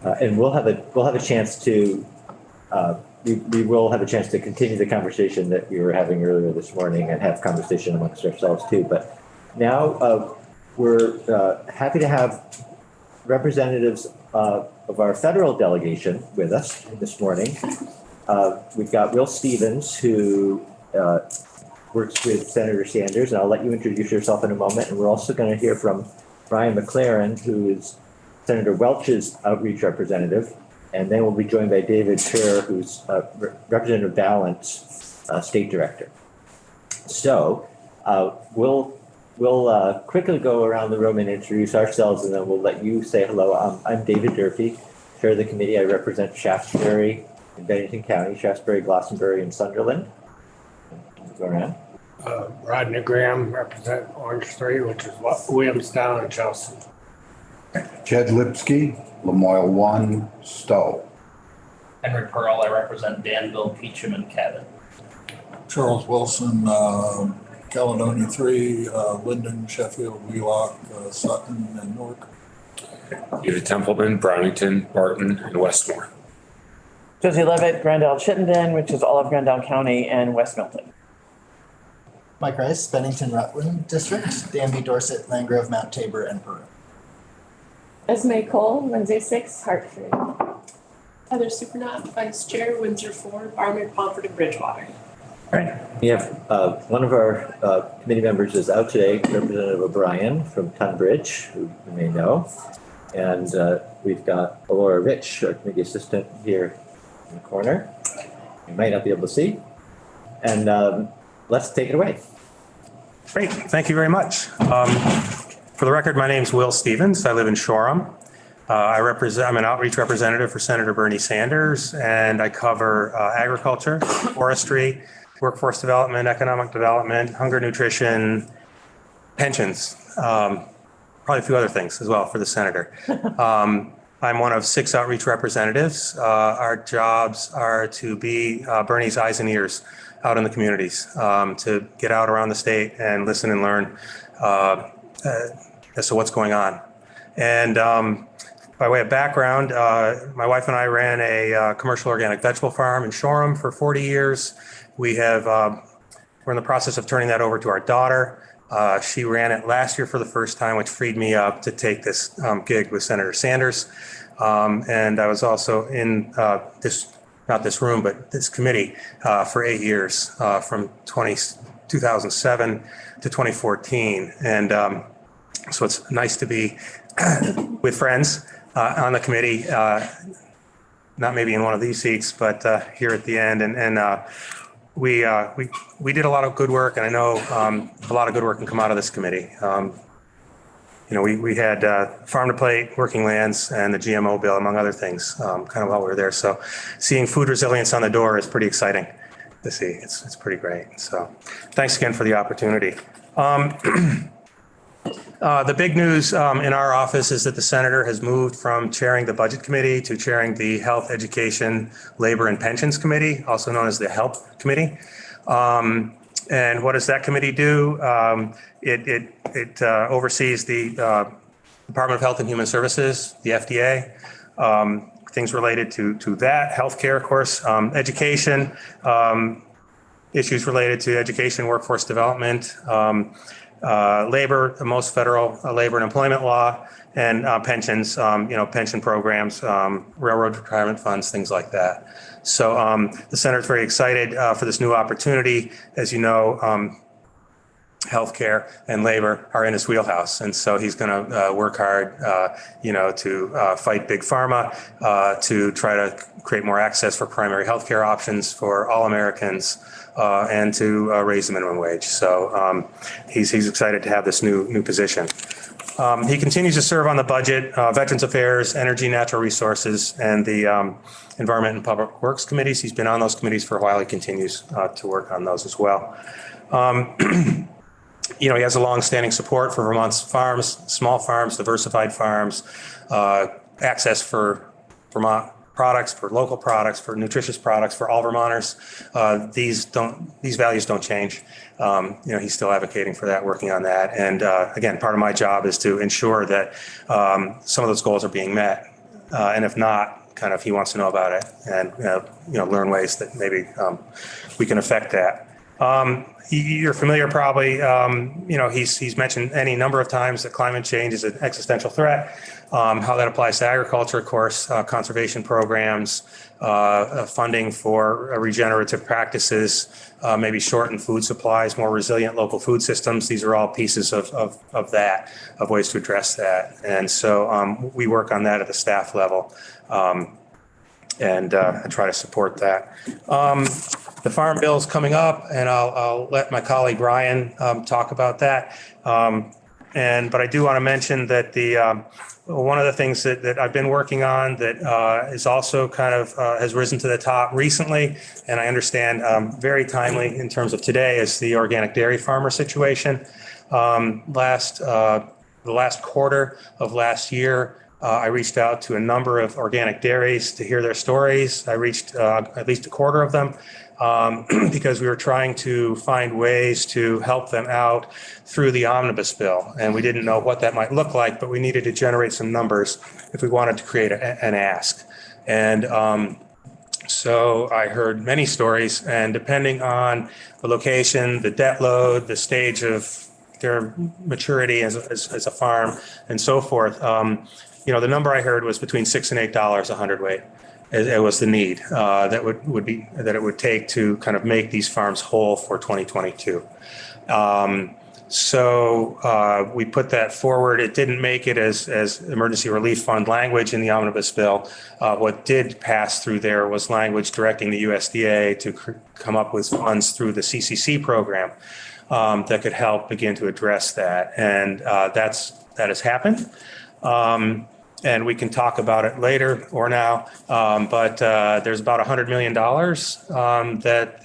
And we'll have a chance to we will have a chance to continue the conversation that we were having earlier this morning and have conversation amongst ourselves too. But now we're happy to have representatives of our federal delegation with us this morning. We've got Will Stevens, who works with Senator Sanders, and I'll let you introduce yourself in a moment. And we're also going to hear from Brian McLaren, who is Senator Welch's outreach representative. And then we'll be joined by David Kerr, who's Representative Ballant's state director. So we'll quickly go around the room and introduce ourselves, and then we'll let you say hello. I'm David Durfee, chair of the committee. I represent Shaftesbury in Bennington County, Shaftesbury, Glastonbury, and Sunderland. Go around. Rodney Graham, represent Orange 3, which is Williamstown and Chelsea. Jed Lipsky, Lamoille 1, Stowe. Henry Pearl, I represent Danville, Peacham, and Cabot. Charles Wilson, Caledonia 3, Linden, Sheffield, Wheelock, Sutton, and Newark. David Templeman, Brownington, Barton, and Westmore. Josie Levitt, Grandal Chittenden, which is all of Grandal County, and West Milton. Mike Rice, Bennington Rutland District, Danby, Dorset, Landgrove, Mount Tabor, and Peru. Esme Cole, Wednesday 6, Hartford. Heather Supernaut, Vice Chair, Windsor 4, Barmere, Pomfret, and Bridgewater. All right. We have one of our committee members is out today, Representative O'Brien from Tunbridge, who you may know. And we've got Laura Rich, our committee assistant, here in the corner. You might not be able to see. And let's take it away. Great. Thank you very much. For the record, my name is Will Stevens. I live in Shoreham. I'm an outreach representative for Senator Bernie Sanders, and I cover agriculture, forestry, workforce development, economic development, hunger, nutrition, pensions, probably a few other things as well for the senator. I'm one of 6 outreach representatives. Our jobs are to be Bernie's eyes and ears out in the communities, to get out around the state and listen and learn as to what's going on. And by way of background, my wife and I ran a commercial organic vegetable farm in Shoreham for 40 years. We have, we're in the process of turning that over to our daughter. She ran it last year for the first time, which freed me up to take this gig with Senator Sanders. And I was also in not this room, but this committee for 8 years, from 2007 to 2014. And so it's nice to be with friends on the committee, not maybe in one of these seats, but here at the end. And we did a lot of good work, and I know a lot of good work can come out of this committee. We had farm to plate, working lands, and the GMO bill, among other things, kind of while we were there. So seeing food resilience on the door is pretty exciting to see. It's pretty great. So thanks again for the opportunity. The big news in our office is that the senator has moved from chairing the budget committee to chairing the health, education, labor, and pensions committee, also known as the HELP committee. And what does that committee do? It oversees the Department of Health and Human Services, the FDA, things related to that, healthcare, of course, education, issues related to education, workforce development, labor, most federal labor and employment law, and pensions, pension programs, railroad retirement funds, things like that. So the senator's very excited for this new opportunity. As you know, healthcare and labor are in his wheelhouse, and so he's going to work hard, to fight big pharma, to try to create more access for primary healthcare options for all Americans, and to raise the minimum wage. So he's excited to have this new position. He continues to serve on the budget, Veterans Affairs, Energy, Natural Resources, and the Environment and Public Works committees. He's been on those committees for a while. He continues to work on those as well. He has a long-standing support for Vermont's farms, small farms, diversified farms, access for Vermont products, for local products, for nutritious products, for all Vermonters. These values don't change. He's still advocating for that, working on that. And again, part of my job is to ensure that some of those goals are being met. And if not, kind of he wants to know about it and, learn ways that maybe we can affect that. You're familiar probably, he's mentioned any number of times that climate change is an existential threat. How that applies to agriculture, of course, conservation programs, funding for regenerative practices, maybe shortened food supplies, more resilient local food systems. These are all pieces of ways to address that. And so we work on that at the staff level and try to support that. The farm bill is coming up, and I'll let my colleague Ryan talk about that. But I do want to mention that one of the things that I've been working on that is also kind of has risen to the top recently, and I understand very timely in terms of today, is the organic dairy farmer situation. The last quarter of last year, I reached out to a number of organic dairies to hear their stories. I reached at least a quarter of them. Because we were trying to find ways to help them out through the omnibus bill. And we didn't know what that might look like, but we needed to generate some numbers if we wanted to create an ask. And so I heard many stories, and depending on the location, the debt load, the stage of their maturity as a farm and so forth, the number I heard was between $6 and $8 a hundredweight. It was the need that it would take to kind of make these farms whole for 2022. So we put that forward. It didn't make it as emergency relief fund language in the omnibus bill. What did pass through there was language directing the USDA to come up with funds through the CCC program that could help begin to address that. And that has happened. And we can talk about it later or now, but there's about $100 million that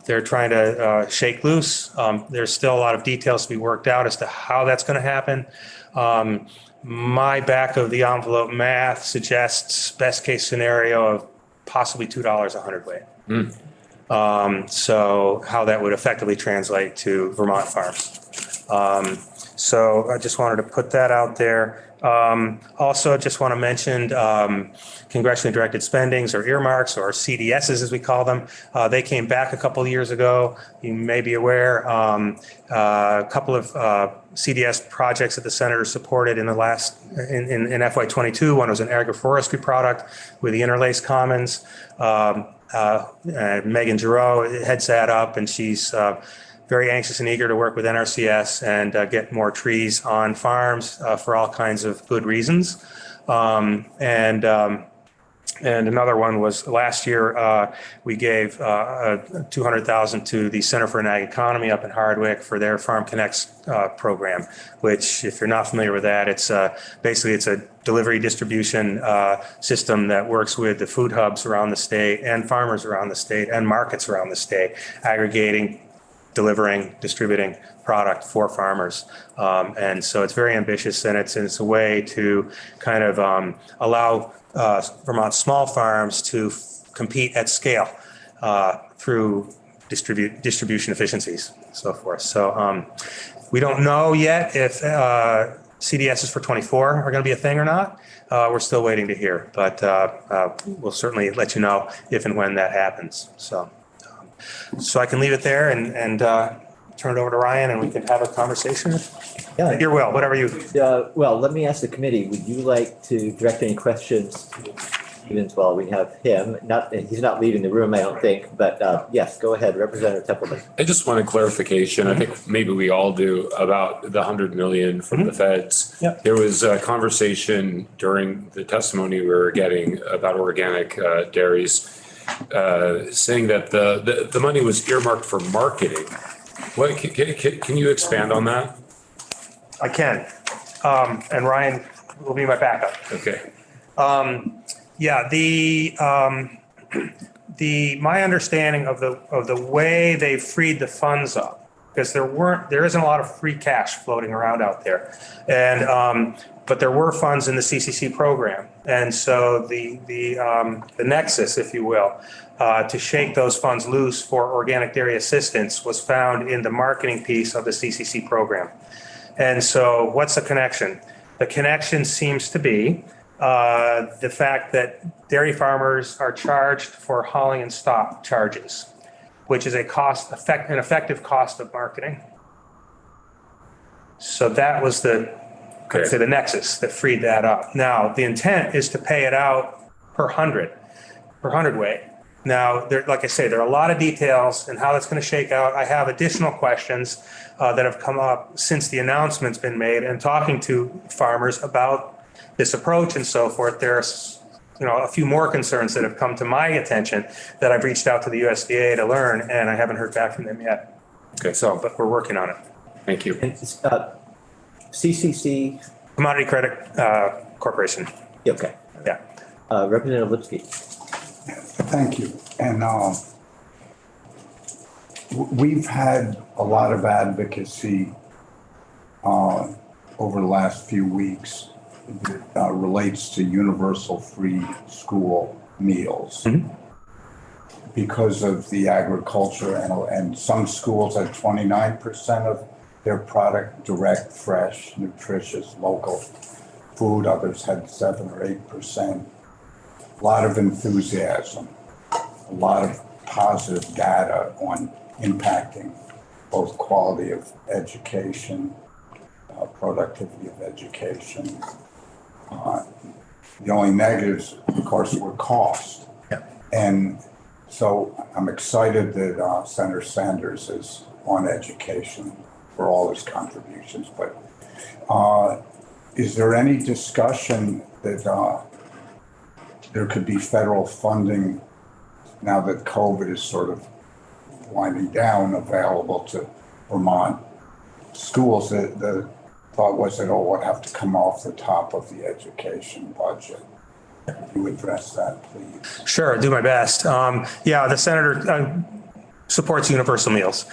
they're trying to shake loose. There's still a lot of details to be worked out as to how that's going to happen. My back of the envelope math suggests best case scenario of possibly $2 a hundredweight. So how that would effectively translate to Vermont farms. So I just wanted to put that out there. Also, just want to mention congressionally directed spendings or earmarks or CDSs as we call them. They came back a couple of years ago. You may be aware a couple of CDS projects that the senator supported in the last in FY22. One was an agroforestry product with the interlaced commons. Megan Giroux heads that up, and she's very anxious and eager to work with NRCS and get more trees on farms for all kinds of good reasons. And another one was last year, we gave $200,000 to the Center for an Ag Economy up in Hardwick for their Farm Connects program, which, if you're not familiar with that, it's basically it's a delivery distribution system that works with the food hubs around the state and farmers around the state and markets around the state, aggregating, delivering, distributing product for farmers. And so it's very ambitious, and it's a way to kind of allow Vermont small farms to compete at scale through distribution efficiencies and so forth. So we don't know yet if CDSs for 24 are going to be a thing or not. We're still waiting to hear, but we'll certainly let you know if and when that happens. So I can leave it there and turn it over to Ryan, and we can have a conversation. Yeah. Your will, whatever you. Well, let me ask the committee, would you like to direct any questions to Stevens while we have him? He's not leaving the room, I don't think, but yes, go ahead, Representative Templeman. I just wanted clarification. I think maybe we all do about the 100 million from the feds. Yep. There was a conversation during the testimony we were getting about organic dairies, saying that the money was earmarked for marketing. What can you expand on that? I can, and Ryan will be my backup. Okay. My understanding of the way they freed the funds up, because there isn't a lot of free cash floating around out there, and but there were funds in the CCC program, and so the nexus, if you will, to shake those funds loose for organic dairy assistance was found in the marketing piece of the CCC program. And so what's the connection? The connection seems to be the fact that dairy farmers are charged for hauling and stock charges, which is an effective cost of marketing. So that was I'd say the nexus that freed that up. Now, the intent is to pay it out per hundredweight. Now, like I say, there are a lot of details and how that's going to shake out. I have additional questions that have come up since the announcement's been made, and talking to farmers about this approach and so forth. There's a few more concerns that have come to my attention that I've reached out to the USDA to learn, and I haven't heard back from them yet. Okay. But we're working on it. Thank you. And CCC, Commodity Credit Corporation. okay. Yeah. Representative Lipsky. Thank you. And we've had a lot of advocacy over the last few weeks that relates to universal free school meals. Because of the agriculture and some schools had 29% of their product direct, fresh, nutritious, local food. Others had 7 or 8%. A lot of enthusiasm, a lot of positive data on impacting both quality of education, productivity of education. The only negatives, of course, were cost. Yeah. And so I'm excited that Senator Sanders is on education for all his contributions. But is there any discussion that there could be federal funding now that COVID is sort of winding down available to Vermont schools? The thought was that, would have to come off the top of the education budget. Can you address that, please? Sure, do my best. The senator supports universal meals.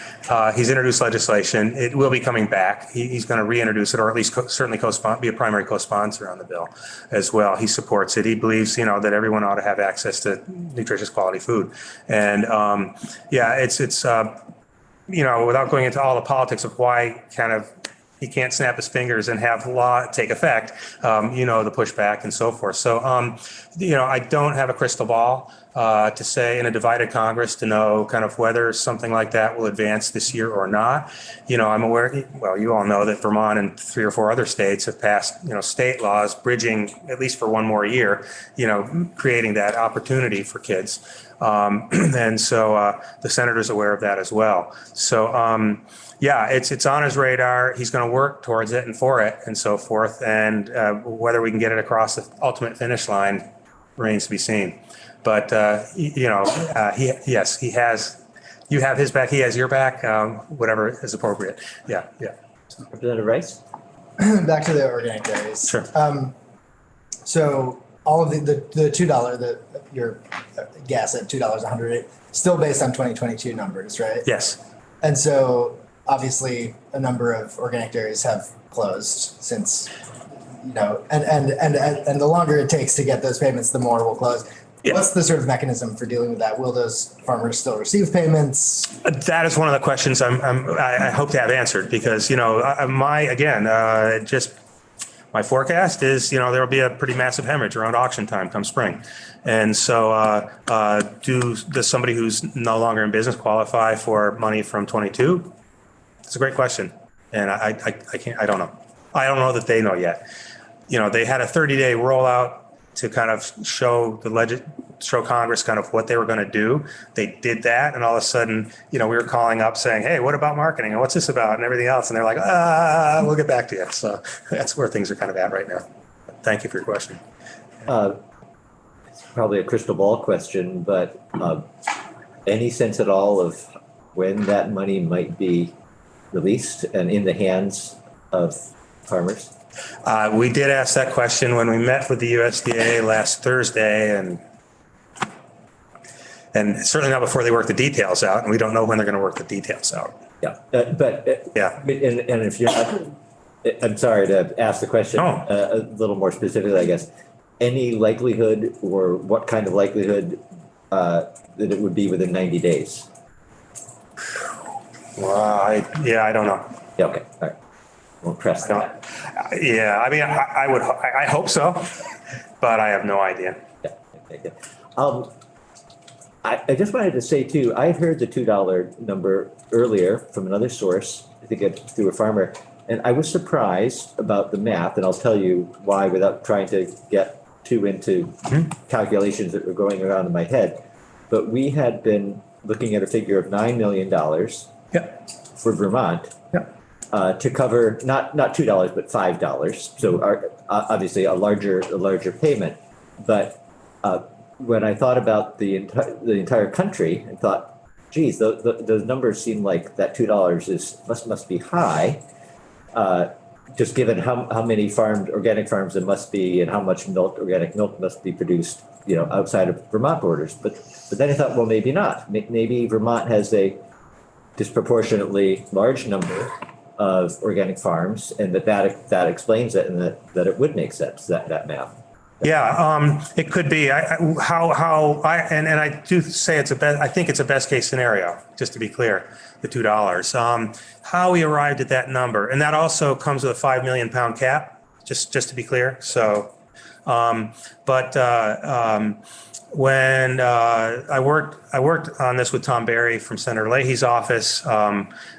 He's introduced legislation. It will be coming back. He's going to reintroduce it, or at least certainly be a primary co-sponsor on the bill as well. He supports it. He believes, that everyone ought to have access to nutritious quality food. And it's without going into all the politics of why he can't snap his fingers and have law take effect, the pushback and so forth. So, I don't have a crystal ball to say in a divided Congress to know kind of whether something like that will advance this year or not. I'm aware, you all know that Vermont and 3 or 4 other states have passed, state laws bridging at least for one more year, creating that opportunity for kids. And so the senator's aware of that as well. So, it's on his radar. He's going to work towards it and for it and so forth. And whether we can get it across the ultimate finish line remains to be seen. But, he has, you have his back, he has your back, whatever is appropriate. Yeah. Representative Rice? Back to the organic dairies. Sure. So all of the $2 that your gas at $2 100, still based on 2022 numbers, right? Yes. And so obviously a number of organic dairies have closed since, and the longer it takes to get those payments, the more will close. Yeah. What's the sort of mechanism for dealing with that? Will those farmers still receive payments? That is one of the questions I hope to have answered, because, my forecast is, there will be a pretty massive hemorrhage around auction time come spring. And so does somebody who's no longer in business qualify for money from 22? It's a great question. And I don't know. I don't know that they know yet. They had a 30-day rollout to kind of show Congress kind of what they were going to do. They did that. And all of a sudden, we were calling up saying, hey, what about marketing? And what's this about? And everything else. And they're like, we'll get back to you. So that's where things are kind of at right now. Thank you for your question. It's probably a crystal ball question, but any sense at all of when that money might be released and in the hands of farmers? We did ask that question when we met with the USDA last Thursday, and certainly not before they work the details out, and we don't know when they're going to work the details out. Yeah, and if you're not, I'm sorry to ask the question a little more specifically, I guess. Any likelihood, or what kind of likelihood that it would be within 90 days? Well, I don't know. Yeah, okay, all right. won't press that. Yeah, I mean, I hope so, but I have no idea. Yeah, okay, yeah. I just wanted to say too, I had heard the $2 number earlier from another source, I think it through a farmer, and I was surprised about the math, and I'll tell you why without trying to get too into calculations that were going around in my head. But we had been looking at a figure of $9 million for Vermont to cover not $2, but $5. So obviously a larger payment. But when I thought about the entire country and thought, geez, those numbers seem like that $2 must be high. Just given how many organic farms there must be and how much organic milk must be produced, outside of Vermont borders. But then I thought, well, maybe not. Maybe Vermont has a disproportionately large number of organic farms, and that explains it, and that it would make sense, that math. Yeah, it could be. I do say I think it's a best case scenario, just to be clear, the $2. How we arrived at that number, and that also comes with a 5 million pound cap, just to be clear. So, when I worked on this with Tom Barry from Senator Leahy's office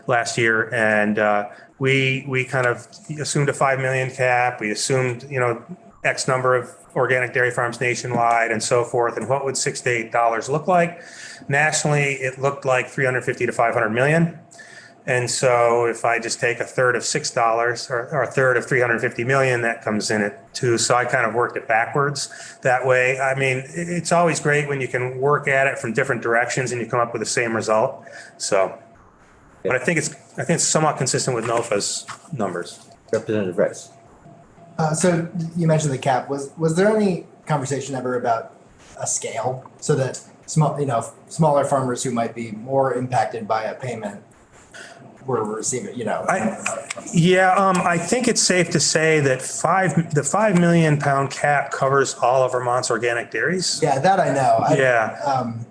last year, and we kind of assumed a 5 million cap. We assumed X number of organic dairy farms nationwide and so forth. And what would $6 to $8 look like? Nationally, it looked like 350 to 500 million. And so if I just take a third of $6 or a third of 350 million, that comes in at 2. So I kind of worked it backwards that way. I mean, it's always great when you can work at it from different directions and you come up with the same result. So, but I think it's somewhat consistent with NOFA's numbers. Representative Rice. So you mentioned the cap. Was there any conversation ever about a scale so that smaller farmers who might be more impacted by a payment were receiving, I think it's safe to say that the 5 million pound cap covers all of Vermont's organic dairies. Yeah, that I know.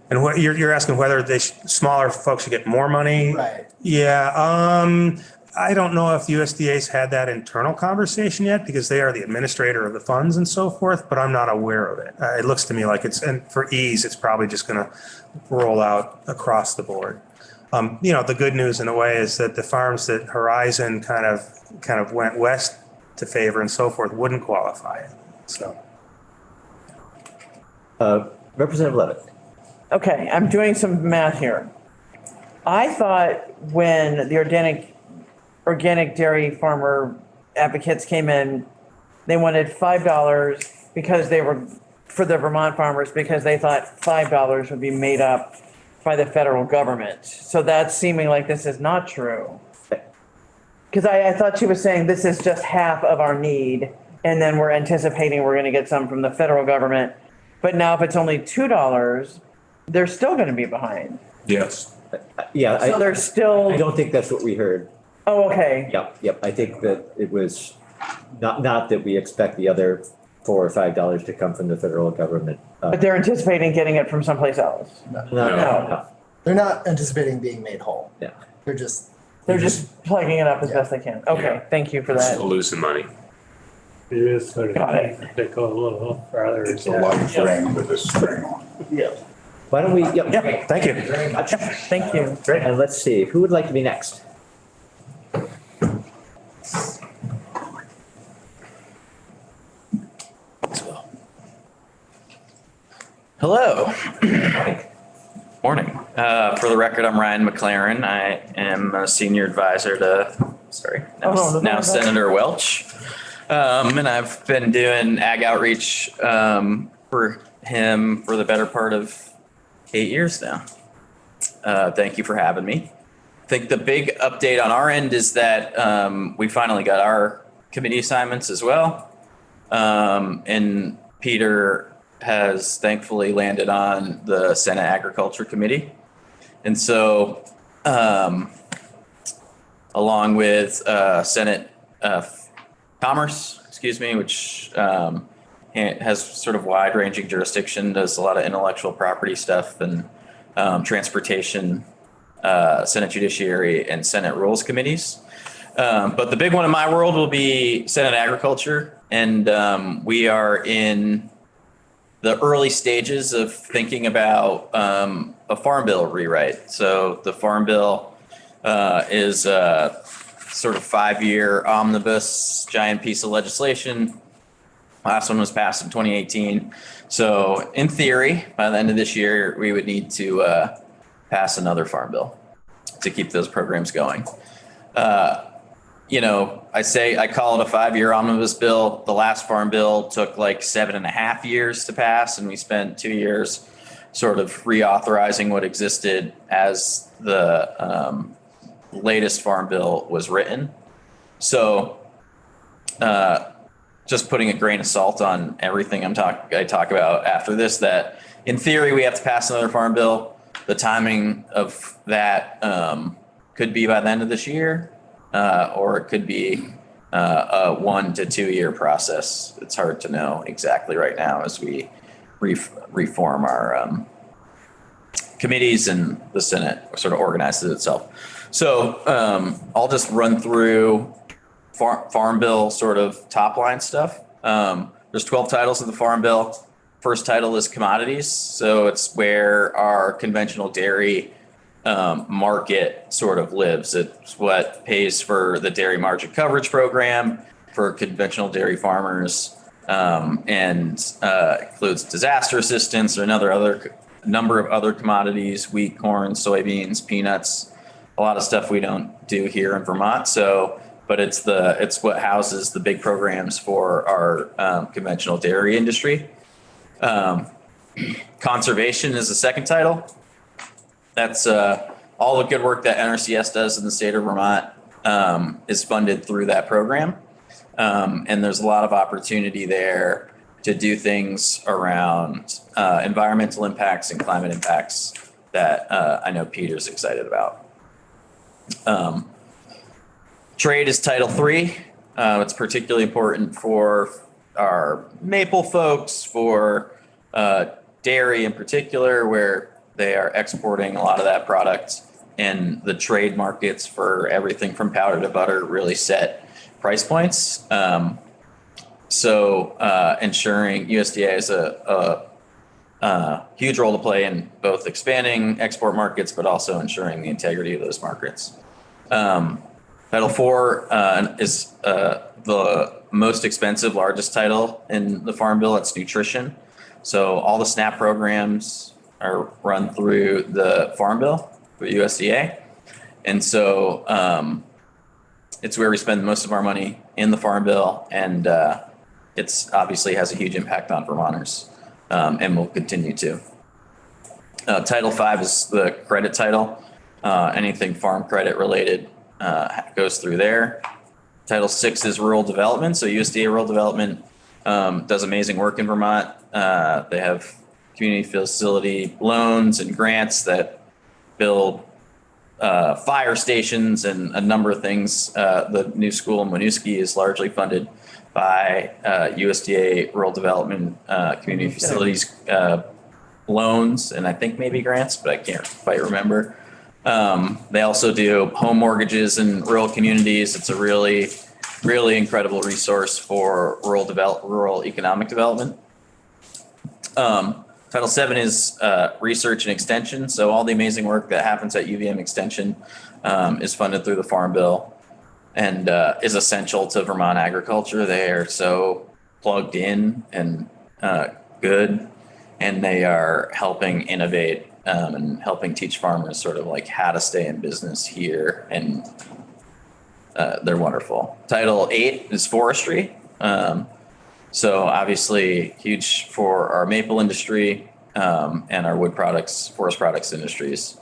And what you're asking whether smaller folks should get more money? Right. Yeah. I don't know if USDA's had that internal conversation yet because they are the administrator of the funds and so forth, but I'm not aware of it. It looks to me like and for ease, it's probably just going to roll out across the board. The good news in a way is that the farms that Horizon kind of went west to favor and so forth wouldn't qualify. So. Representative Levitt. Okay, I'm doing some math here. I thought when the organic dairy farmer advocates came in, they wanted $5 because they were for the Vermont farmers because they thought $5 would be made up by the federal government. So that's seeming like this is not true. Because I thought she was saying this is just half of our need, and then we're anticipating we're going to get some from the federal government. But now if it's only $2, they're still going to be behind. Yes. Yeah. So they're still. I don't think that's what we heard. Oh, okay. Yep. I think that it was not that we expect the other $4 or $5 to come from the federal government. But they're anticipating getting it from someplace else. No. They're not anticipating being made whole. Yeah. They're just plugging it up as best they can. Okay, thank you for that. Still losing money. It is sort of, Got it. they go a little farther. It's a light ring with a string on it. Yeah. Why don't we, Yeah, thank you. very much. Thank you. Great. And let's see, who would like to be next? Hello. Morning. For the record, I'm Ryan McLaren. I am a senior advisor to, now Senator Welch. And I've been doing ag outreach for him for the better part of 8 years now. Thank you for having me. I think the big update on our end is that we finally got our committee assignments as well. And Peter has thankfully landed on the Senate Agriculture Committee. And so along with Senate Commerce, which has sort of wide-ranging jurisdiction, does a lot of intellectual property stuff and transportation, Senate Judiciary and Senate Rules Committees. But the big one in my world will be Senate Agriculture. And we are in the early stages of thinking about a farm bill rewrite. So the farm bill is a sort of 5-year omnibus giant piece of legislation. Last one was passed in 2018. So in theory, by the end of this year, we would need to pass another farm bill to keep those programs going. I call it a 5-year omnibus bill. The last farm bill took like 7.5 years to pass, and we spent 2 years sort of reauthorizing what existed as the latest farm bill was written. So just putting a grain of salt on everything I talk about after this, that in theory, we have to pass another farm bill. The timing of that could be by the end of this year, or it could be a 1 to 2 year process. It's hard to know exactly right now as we reform our committees and the Senate sort of organizes itself. So I'll just run through farm bill sort of top line stuff. There's 12 titles of the farm bill. First title is commodities. So it's where our conventional dairy market sort of lives. It's what pays for the dairy margin coverage program for conventional dairy farmers, and includes disaster assistance or another number of other commodities: wheat, corn, soybeans, peanuts, a lot of stuff we don't do here in Vermont. But it's what houses the big programs for our conventional dairy industry. Conservation is the second title. That's all the good work that NRCS does in the state of Vermont is funded through that program. And there's a lot of opportunity there to do things around environmental impacts and climate impacts that I know Peter's excited about. Trade is Title III. It's particularly important for our maple folks, for dairy in particular, where they are exporting a lot of that product, and the trade markets for everything from powder to butter really set price points. Ensuring USDA has a huge role to play in both expanding export markets, but also ensuring the integrity of those markets. Title IV is the most expensive, largest title in the Farm Bill. It's nutrition. So all the SNAP programs are run through the Farm Bill for USDA. And so it's where we spend most of our money in the Farm Bill. And it's obviously has a huge impact on Vermonters, and will continue to. Title V is the credit title. Anything farm credit related goes through there. Title VI is rural development. So USDA Rural Development does amazing work in Vermont. They have community facility loans and grants that build fire stations and a number of things. The new school in Winooski is largely funded by USDA Rural Development community facilities loans, and I think maybe grants, but I can't quite remember. They also do home mortgages in rural communities. It's a really, really incredible resource for rural economic development. Title VII is research and extension. So all the amazing work that happens at UVM Extension is funded through the Farm Bill and is essential to Vermont agriculture. They are so plugged in and good, and they are helping innovate and helping teach farmers sort of like how to stay in business here, and they're wonderful. Title VIII is forestry. So obviously huge for our maple industry and our wood products, forest products industries.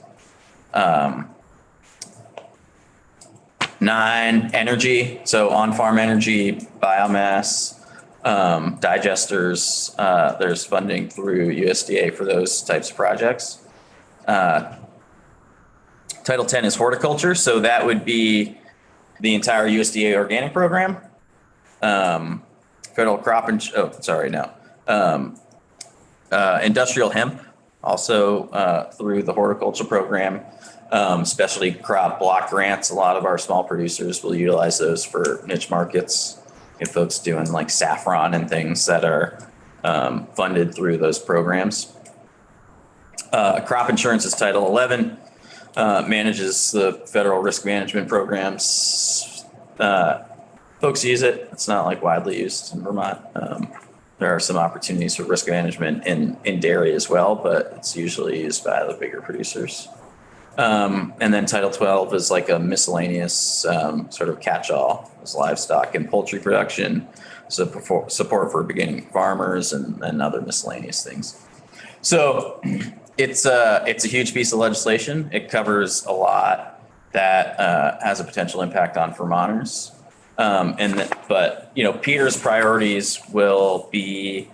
9, energy. So on-farm energy, biomass, digesters. There's funding through USDA for those types of projects. Title 10 is horticulture. So that would be the entire USDA organic program. Federal crop industrial hemp also through the horticulture program. Specialty crop block grants. A lot of our small producers will utilize those for niche markets. If folks doing like saffron and things that are funded through those programs. Crop insurance is Title 11, manages the federal risk management programs. Folks use it. It's not like widely used in Vermont. There are some opportunities for risk management in dairy as well, but it's usually used by the bigger producers. And then Title 12 is like a miscellaneous sort of catch-all. It's livestock and poultry production, support for beginning farmers, and other miscellaneous things. So it's a huge piece of legislation. It covers a lot that has a potential impact on Vermonters. But Peter's priorities will be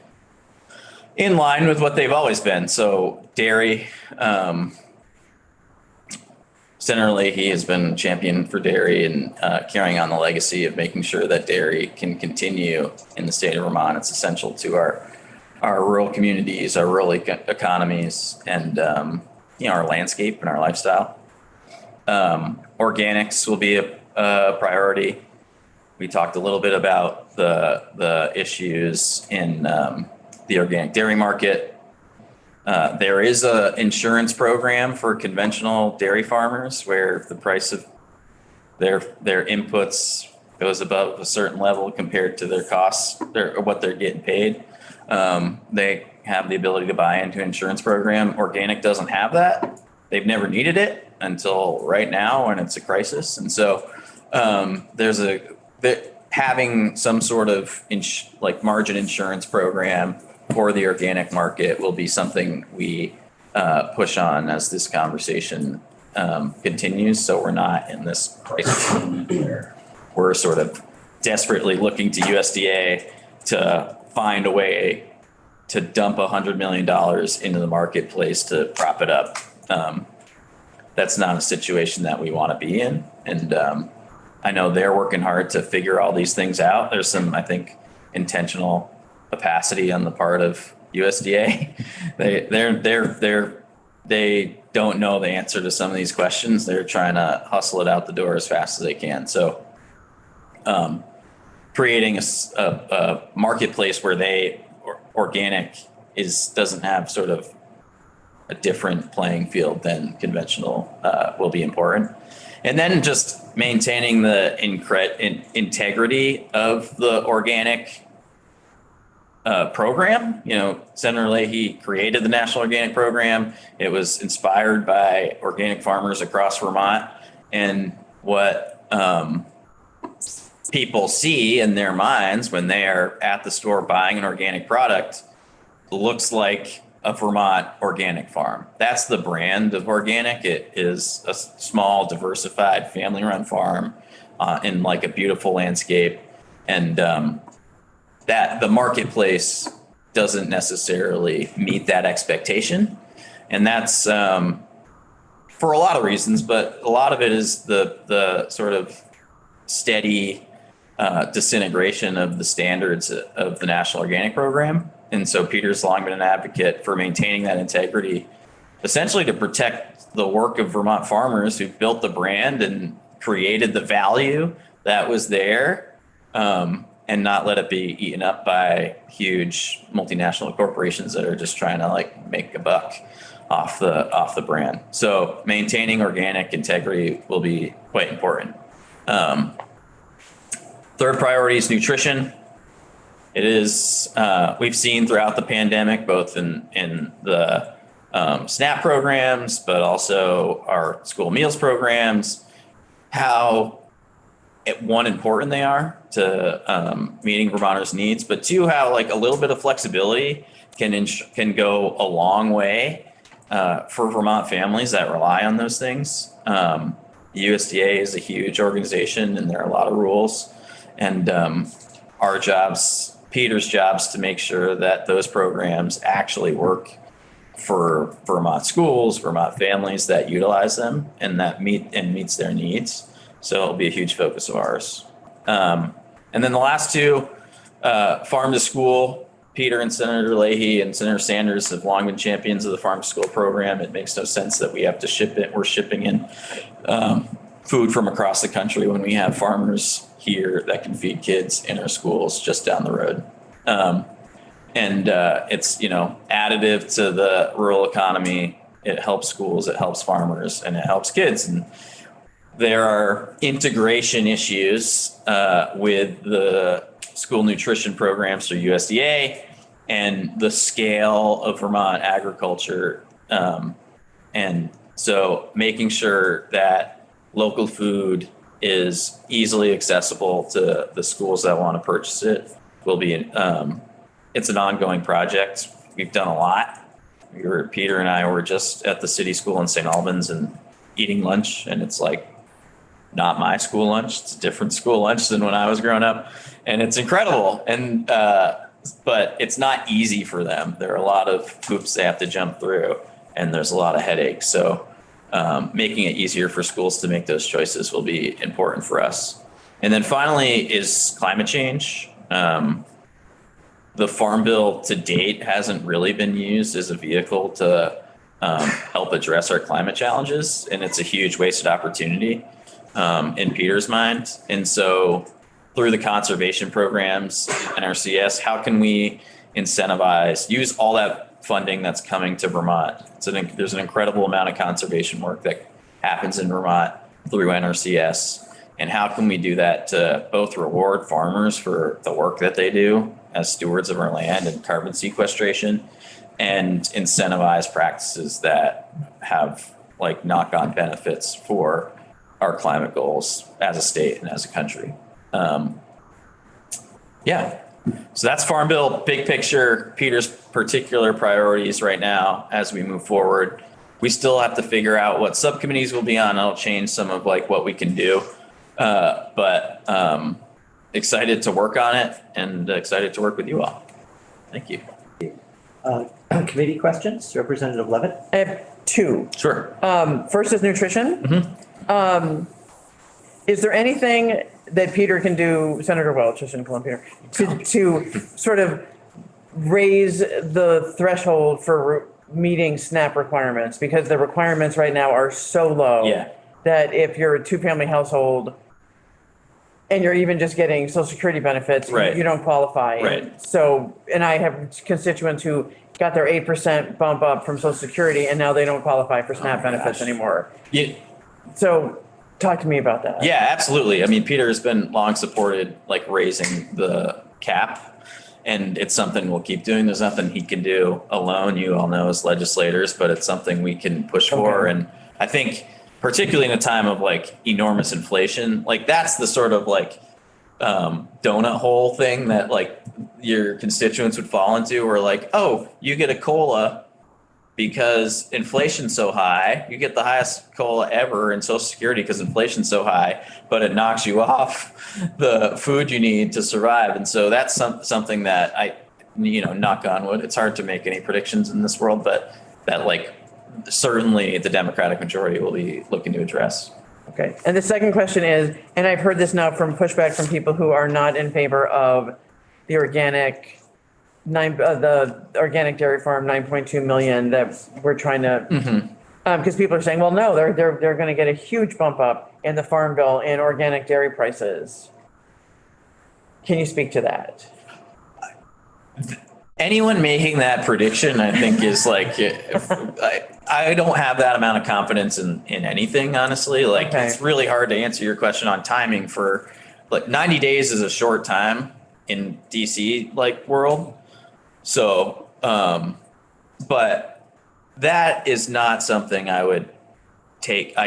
in line with what they've always been. So dairy. Senator Leahy has been a champion for dairy and carrying on the legacy of making sure that dairy can continue in the state of Vermont. It's essential to our rural communities, our rural economies, and our landscape and our lifestyle. Organics will be a priority. We talked a little bit about the issues in the organic dairy market. There is an insurance program for conventional dairy farmers where the price of their inputs goes above a certain level compared to their costs or what they're getting paid. They have the ability to buy into an insurance program. Organic doesn't have that. They've never needed it until right now when it's a crisis. And so having some sort of margin insurance program for the organic market will be something we push on as this conversation continues. So we're not in this crisis where we're sort of desperately looking to USDA to find a way to dump $100 million into the marketplace to prop it up. That's not a situation that we want to be in. And I know they're working hard to figure all these things out. There's some, I think, intentional opacity on the part of USDA. They don't know the answer to some of these questions. They're trying to hustle it out the door as fast as they can. So creating a marketplace where organic doesn't have sort of a different playing field than conventional will be important. And then just maintaining the integrity of the organic program. Senator Leahy created the National Organic Program. It was inspired by organic farmers across Vermont. And what people see in their minds when they are at the store buying an organic product looks like a Vermont organic farm. That's the brand of organic. It is a small, diversified, family-run farm in like a beautiful landscape. And that the marketplace doesn't necessarily meet that expectation. And that's for a lot of reasons, but a lot of it is the sort of steady disintegration of the standards of the National Organic Program. And so Peter's long been an advocate for maintaining that integrity, essentially to protect the work of Vermont farmers who built the brand and created the value that was there, and not let it be eaten up by huge multinational corporations that are just trying to make a buck off the brand. So maintaining organic integrity will be quite important. Third priority is nutrition. It is, we've seen throughout the pandemic, both in the SNAP programs, but also our school meals programs, how important they are to meeting Vermonters' needs, but two, how a little bit of flexibility can go a long way for Vermont families that rely on those things. The USDA is a huge organization and there are a lot of rules, and our jobs, Peter's jobs, to make sure that those programs actually work for Vermont schools, Vermont families that utilize them, and that meets their needs. So it'll be a huge focus of ours. And then the last two, farm to school Peter and Senator Leahy and Senator Sanders have long been champions of the farm to school program. It makes no sense that we have to ship it. We're shipping in food from across the country when we have farmers here that can feed kids in our schools just down the road. It's, additive to the rural economy. It helps schools, it helps farmers, and it helps kids. And there are integration issues with the school nutrition programs through USDA and the scale of Vermont agriculture. And so making sure that local food is easily accessible to the schools that want to purchase it will be, it's an ongoing project. We've done a lot. Peter and I were just at the city school in St. Albans and eating lunch, and it's like not my school lunch. It's a different school lunch than when I was growing up, and it's incredible. And but it's not easy for them. There are a lot of hoops they have to jump through, and there's a lot of headaches. So making it easier for schools to make those choices will be important for us. And then finally is climate change. The Farm Bill to date hasn't really been used as a vehicle to help address our climate challenges, and it's a huge wasted opportunity in Peter's mind. And so through the conservation programs, NRCS, how can we use all that funding that's coming to Vermont? There's an incredible amount of conservation work that happens in Vermont through NRCS. And how can we do that to both reward farmers for the work that they do as stewards of our land and carbon sequestration, and incentivize practices that have like knock-on benefits for our climate goals as a state and as a country. So that's Farm Bill, big picture, Peter's particular priorities right now as we move forward. We still have to figure out what subcommittees will be on. That'll change some of like what we can do. But excited to work on it and excited to work with you all. Thank you. Committee questions, Representative Levitt? I have two. Sure. First is nutrition. Is there anything that Peter can do, Senator Welch, I shouldn't call him Peter, to sort of raise the threshold for meeting SNAP requirements? Because the requirements right now are so low that if you're a two-family household and you're even just getting Social Security benefits, you don't qualify. Right. So, and I have constituents who got their 8% bump up from Social Security and now they don't qualify for SNAP benefits anymore. So talk to me about that. Yeah, absolutely. I mean, Peter has been long supported like raising the cap, and it's something we'll keep doing. There's nothing he can do alone, you all know, as legislators, but it's something we can push for. And I think particularly in a time of like enormous inflation, like that's the sort of like donut hole thing that like your constituents would fall into, or like, oh, you get a COLA because inflation's so high. You get the highest COLA ever in Social Security because inflation's so high, but it knocks you off the food you need to survive. And so that's something that knock on wood, it's hard to make any predictions in this world, but that like certainly the Democratic majority will be looking to address. Okay. And the second question is, and I've heard this now from pushback from people who are not in favor of the organic dairy farm 9.2 million that we're trying to, because people are saying, well, no, they're going to get a huge bump up in the Farm Bill in organic dairy prices. Can you speak to that? Anyone making that prediction, I think, is like, I don't have that amount of confidence in anything, honestly. Like, it's really hard to answer your question on timing for, like, 90 days is a short time in DC like world. So, but that is not something I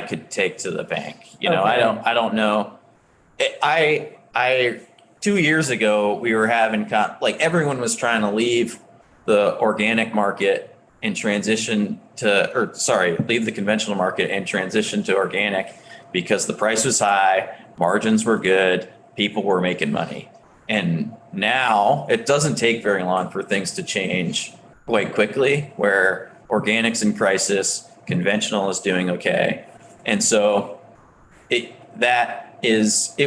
could take to the bank. I don't know. 2 years ago, we were having everyone was trying to leave the organic market and transition leave the conventional market and transition to organic because the price was high, margins were good, people were making money. And now it doesn't take very long for things to change quite quickly, where organic's in crisis, conventional is doing okay. And so it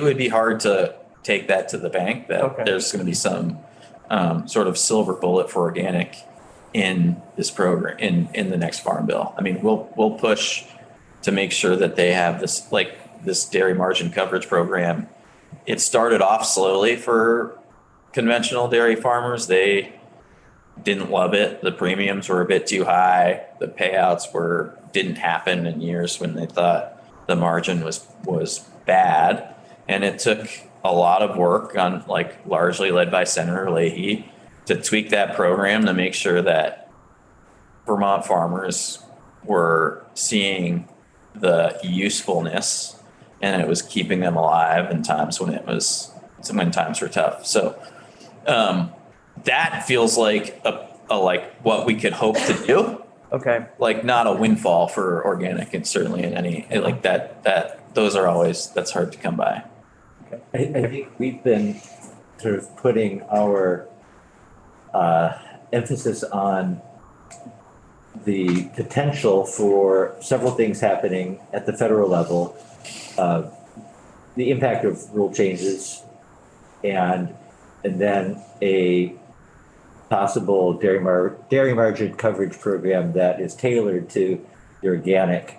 would be hard to take that to the bank, that there's going to be some sort of silver bullet for organic in this program, in the next farm bill. I mean, we'll push to make sure that they have this, like this dairy margin coverage program. It started off slowly for conventional dairy farmers. They didn't love it. The premiums were a bit too high. The payouts didn't happen in years when they thought the margin was bad. And it took a lot of work on, like, largely led by Senator Leahy, to tweak that program to make sure that Vermont farmers were seeing the usefulness, and it was keeping them alive in times when when times were tough. So that feels like a like what we could hope to do. Okay. Like, not a windfall for organic, and certainly in any like that those are always, that's hard to come by. I think we've been sort of putting our emphasis on the potential for several things happening at the federal level, the impact of rule changes, and then a possible dairy margin coverage program that is tailored to the organic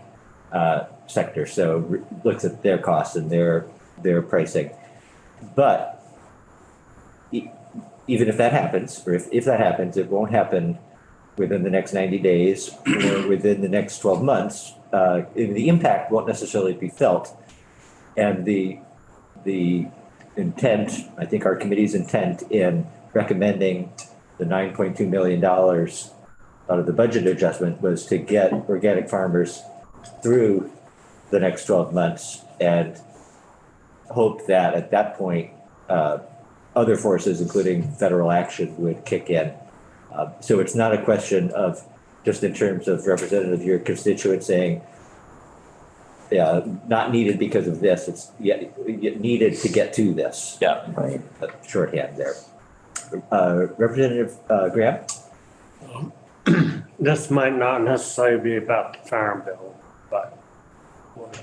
sector. So looks at their costs and their pricing. But even if that happens, or if that happens, it won't happen within the next 90 days or within the next 12 months. The impact won't necessarily be felt. And the intent, I think our committee's intent in recommending the $9.2 million out of the budget adjustment was to get organic farmers through the next 12 months and hope that at that point, other forces, including federal action, would kick in. So it's not a question of just in terms of representative, your constituent saying, yeah, not needed because of this, it's yet needed to get to this. Yeah. Right. Shorthand there. Representative Graham? This might not necessarily be about the farm bill, but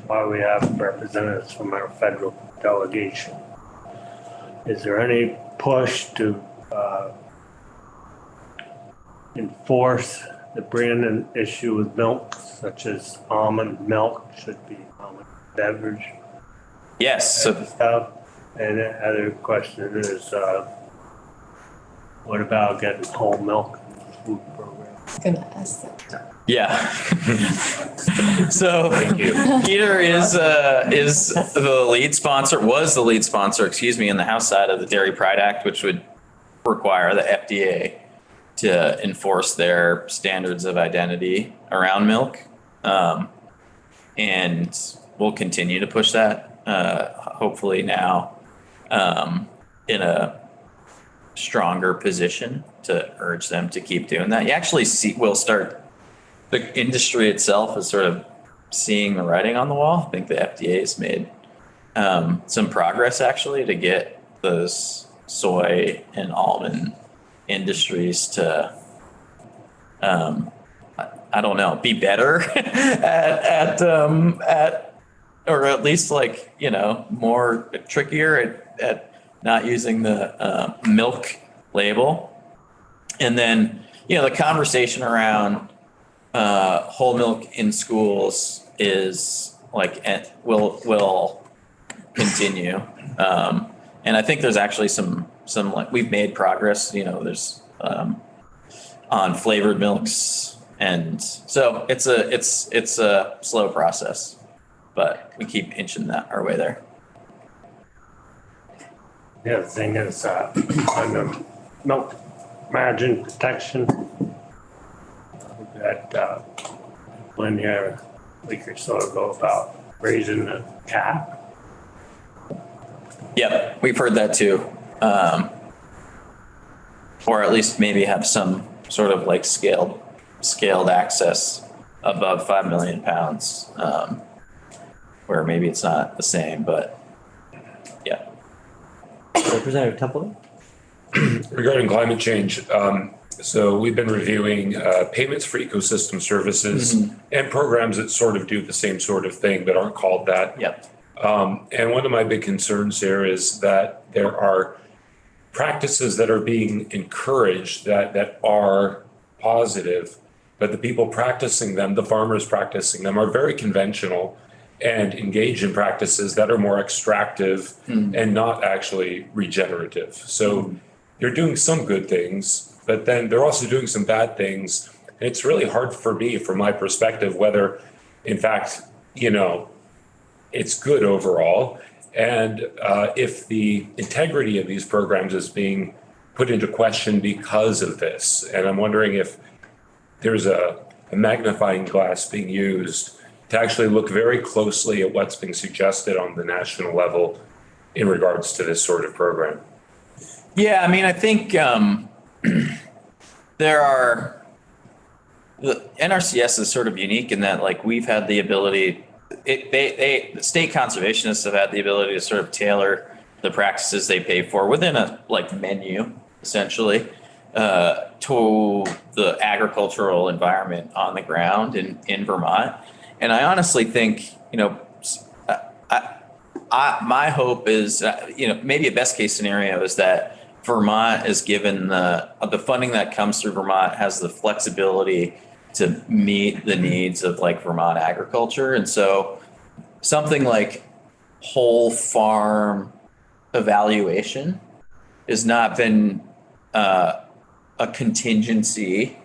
why we have representatives from our federal delegation. Is there any push to enforce the Brandon issue with milk, such as almond milk should be almond beverage? Yes. So, stuff. And the other question is, what about getting whole milk in the food program? I was gonna ask that. yeah. So Peter is the lead sponsor, was the lead sponsor, in the House side of the Dairy Pride Act, which would require the FDA to enforce their standards of identity around milk. And we'll continue to push that, hopefully now in a stronger position to urge them to keep doing that. You actually will start, the industry itself is sort of seeing the writing on the wall. I think the FDA has made some progress actually to get those soy and almond industries to, I don't know, be better at or at least, like, you know, more trickier at not using the milk label. And then, you know, the conversation around whole milk in schools is like, will continue. And I think there's actually some like, we've made progress, you know, there's on flavored milks. And so it's a slow process, but we keep inching our way there. The other thing is on the milk margin protection that when you're a week or so ago about raising the cap. Yep, we've heard that too. Or at least maybe have some sort of like scaled access above 5 million pounds, where maybe it's not the same, but yeah. Representative Templeton? Regarding climate change, so we've been reviewing payments for ecosystem services and programs that sort of do the same sort of thing but aren't called that. Yep. And one of my big concerns there is that there are practices that are being encouraged that are positive, but the people practicing them, the farmers practicing them, are very conventional and engage in practices that are more extractive and not actually regenerative. So they're doing some good things, but then they're also doing some bad things. And it's really hard for me, from my perspective, whether in fact, it's good overall. And if the integrity of these programs is being put into question because of this. And I'm wondering if there's a magnifying glass being used to actually look very closely at what's being suggested on the national level in regards to this sort of program. Yeah, I mean, I think the NRCS is sort of unique in that, like, we've had the ability, the state conservationists have had the ability to sort of tailor the practices they pay for within a menu, essentially, to the agricultural environment on the ground in Vermont. And I honestly think, my hope is, maybe a best case scenario is that Vermont is given the funding that comes through Vermont has the flexibility to meet the needs of Vermont agriculture. And so something like whole farm evaluation has not been a contingency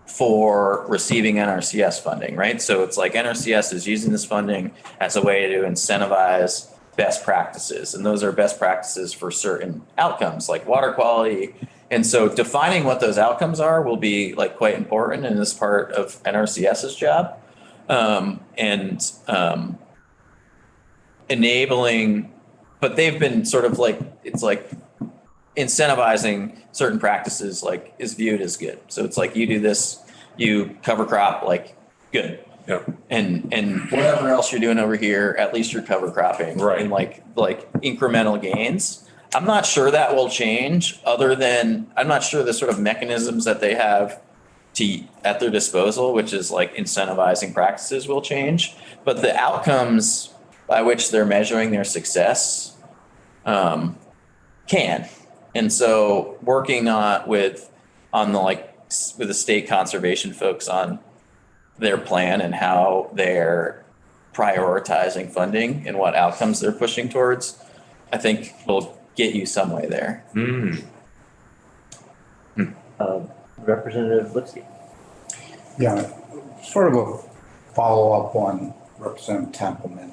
for receiving NRCS funding, right? So it's like NRCS is using this funding as a way to incentivize best practices. And those are best practices for certain outcomes like water quality. And so defining what those outcomes are will be quite important in this part of NRCS's job. Enabling, but they've been sort of incentivizing certain practices is viewed as good. So it's you do this, you cover crop, good. Yeah. And whatever else you're doing over here, at least you're cover cropping. Right. And incremental gains. I'm not sure that will change, other than I'm not sure the sort of mechanisms that they have at their disposal, which is incentivizing practices, will change. But the outcomes by which they're measuring their success can. And so working with the state conservation folks on their plan and how they're prioritizing funding and what outcomes they're pushing towards, I think will get you some way there. Representative Lipsky. Yeah, sort of a follow-up on Representative Templeman.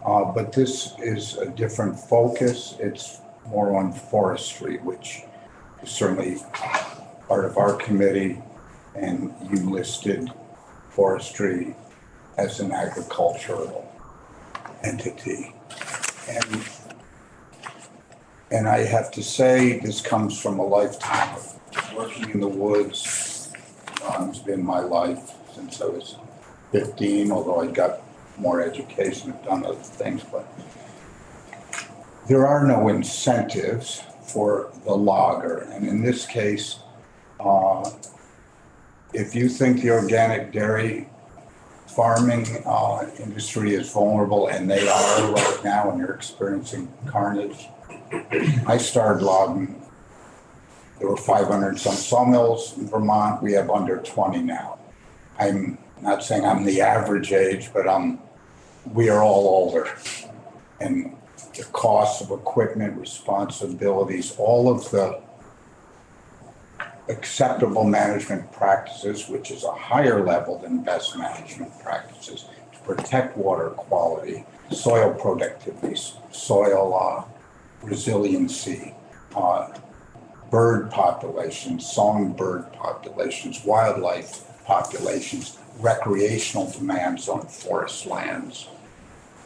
But this is a different focus. It's more on forestry, which is certainly part of our committee, and you listed forestry as an agricultural entity. And I have to say, this comes from a lifetime of working in the woods. It's been my life since I was 15, although I got more education and done other things. But there are no incentives for the logger. And in this case, if you think the organic dairy farming industry is vulnerable, and they are right now, and they're experiencing carnage, I started logging. There were 500 and some sawmills in Vermont. We have under 20 now. I'm not saying I'm the average age, but we are all older. And the cost of equipment, responsibilities, all of the acceptable management practices, which is a higher level than best management practices, to protect water quality, soil productivity, soil resiliency, bird populations, songbird populations, wildlife populations, recreational demands on forest lands,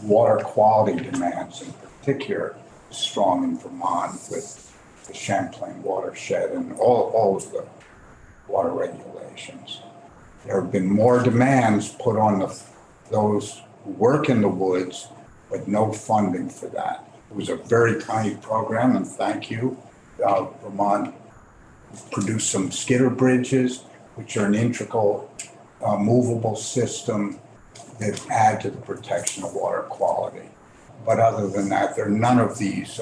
water quality demands in particular, strong in Vermont with the Champlain watershed and all of the water regulations. There have been more demands put on those who work in the woods, but no funding for that. It was a very tiny program, and thank you. Vermont produced some skidder bridges, which are an integral movable system that add to the protection of water quality. But other than that, there are none of these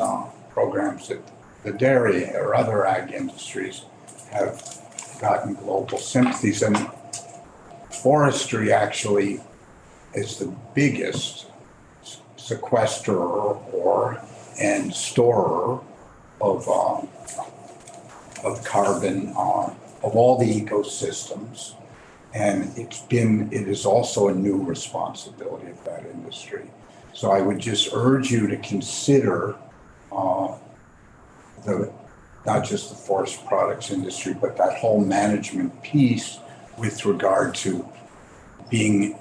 programs that the dairy or other ag industries have gotten global sympathies, and forestry actually is the biggest sequesterer and storer of carbon of all the ecosystems. And it is also a new responsibility of that industry. So I would just urge you to consider not just the forest products industry, but that whole management piece with regard to being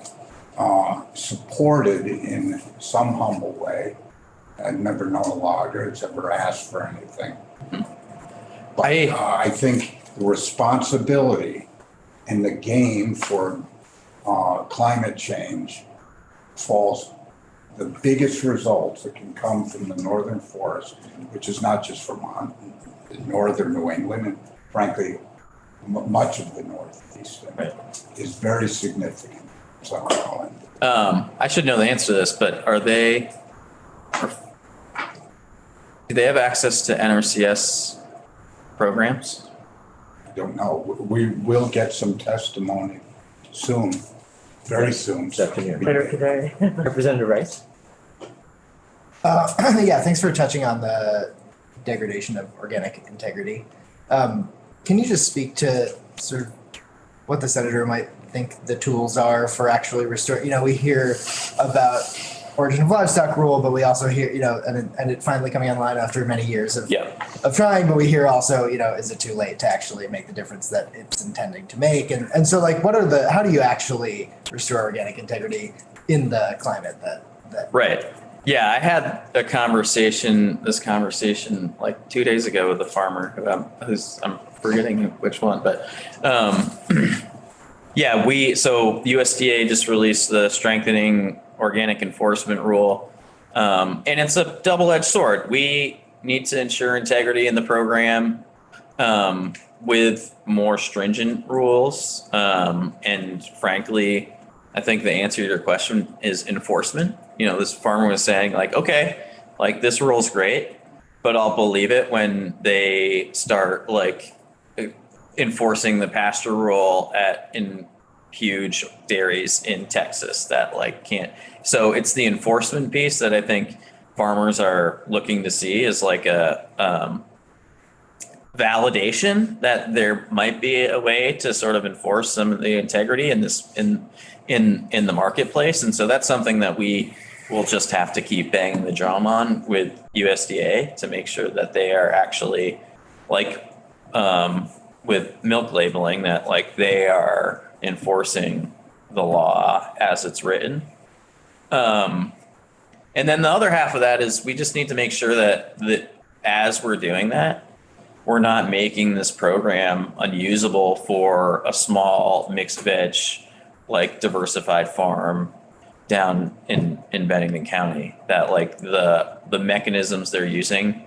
supported in some humble way. I've never known a logger that's ever asked for anything. But I think the responsibility and the game for climate change falls, the biggest results that can come from the northern forest, which is not just Vermont, northern New England, and frankly, much of the Northeast, is very significant. So, I should know the answer to this, but do they have access to NRCS programs? I don't know. We will get some testimony soon, very soon. Later today. Representative Rice? Yeah, thanks for touching on the degradation of organic integrity. Can you just speak to sort of what the senator might think the tools are for actually restoring? We hear about origin of livestock rule, but we also hear, and it finally coming online after many years of trying, but we hear also, is it too late to actually make the difference that it's intending to make? And so like, how do you actually restore organic integrity in the climate that? Right. Yeah, I had this conversation like 2 days ago with a farmer I'm forgetting which one, but yeah, so USDA just released the strengthening organic enforcement rule. And it's a double-edged sword. We need to ensure integrity in the program with more stringent rules. And frankly, I think the answer to your question is enforcement. This farmer was saying like, okay, like this rule's great, but I'll believe it when they start like enforcing the pasture rule in huge dairies in Texas that like can't. So it's the enforcement piece that I think farmers are looking to see is like a validation that there might be a way to sort of enforce some of the integrity in the marketplace. And so that's something that we will just have to keep banging the drum on with USDA to make sure that they are actually like with milk labeling, that like they are enforcing the law as it's written. And then the other half of that is we just need to make sure that as we're doing that, we're not making this program unusable for a small mixed veg, like diversified farm down in Bennington County, that like the mechanisms they're using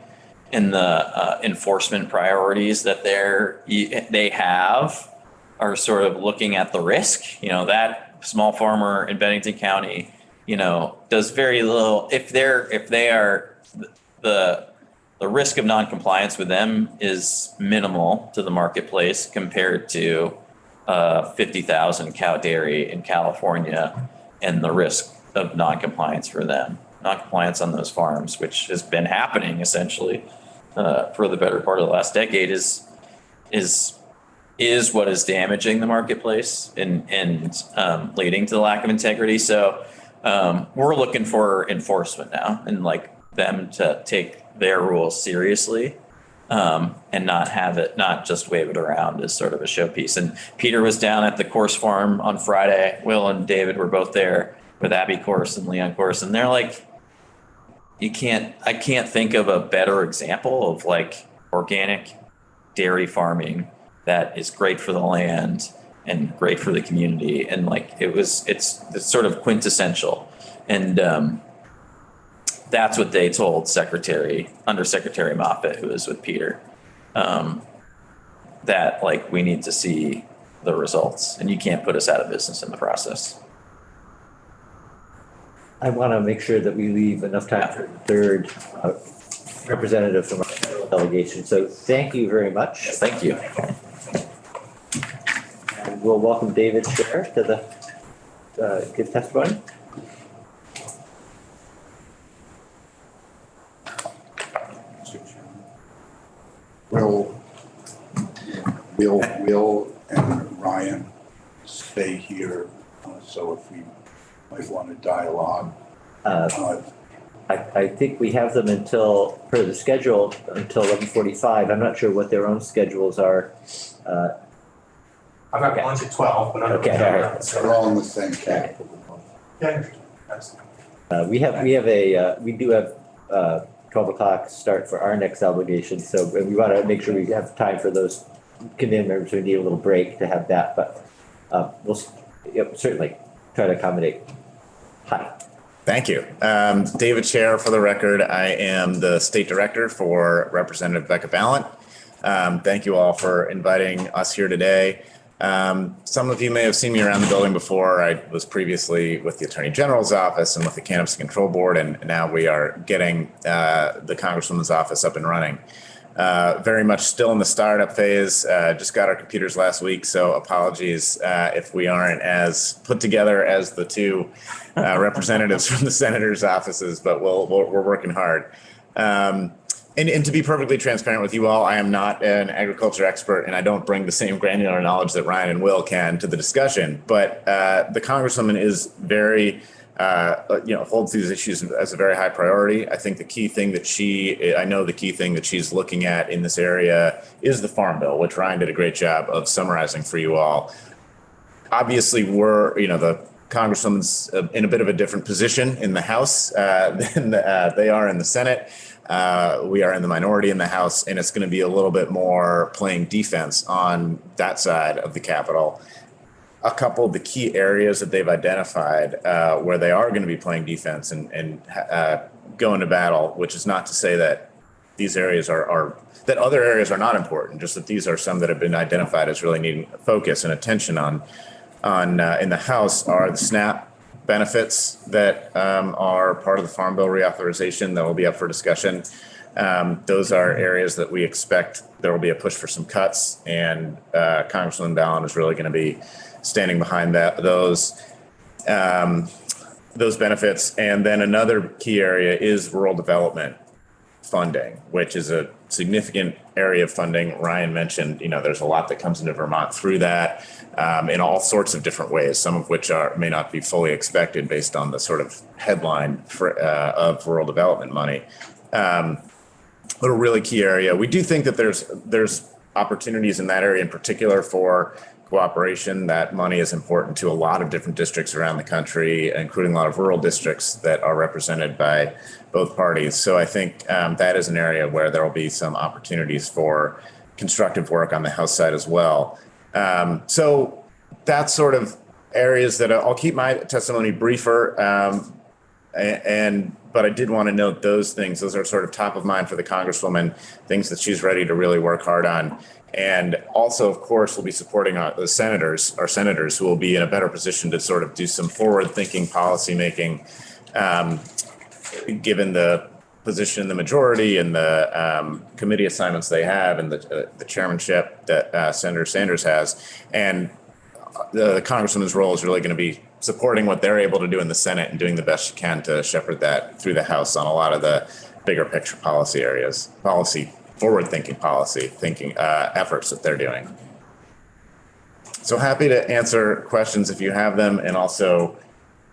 and the enforcement priorities that they have are sort of looking at the risk. That small farmer in Bennington County, does very little. If they are the risk of non-compliance with them is minimal to the marketplace compared to 50,000 cow dairy in California, and the risk of non-compliance for them, non-compliance on those farms, which has been happening essentially for the better part of the last decade, is what is damaging the marketplace and leading to the lack of integrity. So we're looking for enforcement now, and like them to take their rules seriously and not just wave it around as sort of a showpiece. And Peter was down at the Course Farm on Friday. Will and David were both there with Abby Course and Leon Course, and they're like, I can't think of a better example of like organic dairy farming that is great for the land and great for the community. And like it's sort of quintessential. And that's what they told Undersecretary Moffett, who was with Peter, that like we need to see the results, and you can't put us out of business in the process. I want to make sure that we leave enough time for the third representative from our federal delegation. So thank you very much. Thank you. And we'll welcome David Scher to the give testimony. Will and Ryan stay here, so if we might want to dialogue. I think we have them until, per the schedule, until 11:45. I'm not sure what their own schedules are. I've got lunch at 12, but I'm. Okay, all right. They're all in the same camp. We do have 12 o'clock start for our next obligation. So we want to make sure we have time for those committee members who need a little break to have that. But we'll certainly try to accommodate. Hi. Thank you. David Scher, for the record, I am the state director for Representative Becca Balint. Thank you all for inviting us here today. Some of you may have seen me around the building before. I was previously with the Attorney General's office and with the Cannabis Control Board, and now we are getting the Congresswoman's office up and running. Very much still in the startup phase. Just got our computers last week, so apologies if we aren't as put together as the two representatives from the senators' offices, but we're working hard. And to be perfectly transparent with you all, I am not an agriculture expert, and I don't bring the same granular knowledge that Ryan and Will can to the discussion. But the Congresswoman is very, holds these issues as a very high priority. I think the key thing that she's looking at in this area is the Farm Bill, which Ryan did a great job of summarizing for you all. Obviously, the Congresswoman's in a bit of a different position in the House than they are in the Senate. We are in the minority in the House, and it's going to be a little bit more playing defense on that side of the Capitol. A couple of the key areas that they've identified where they are going to be playing defense and going to battle, which is not to say that these areas that other areas are not important, just that these are some that have been identified as really needing focus and attention on in the House are the SNAP benefits that are part of the Farm Bill reauthorization that will be up for discussion. Those are areas that we expect there will be a push for some cuts, and Congresswoman Balint is really going to be standing behind those benefits. And then another key area is rural development funding, which is a significant area of funding. Ryan mentioned, there's a lot that comes into Vermont through that in all sorts of different ways, some of which may not be fully expected based on the sort of headline of rural development money. But a really key area. We do think that there's opportunities in that area in particular for cooperation. That money is important to a lot of different districts around the country, including a lot of rural districts that are represented by both parties. So I think that is an area where there will be some opportunities for constructive work on the House side as well. So that's sort of areas that I'll keep my testimony briefer. But I did want to note those things. Those are sort of top of mind for the Congresswoman, things that she's ready to really work hard on. And also, of course, we'll be supporting our senators who will be in a better position to sort of do some forward-thinking policymaking, given the position in the majority and the committee assignments they have and the chairmanship that Senator Sanders has. And the Congresswoman's role is really going to be supporting what they're able to do in the Senate and doing the best she can to shepherd that through the House on a lot of the bigger picture policy areas, forward-thinking policy efforts that they're doing. So happy to answer questions if you have them, and also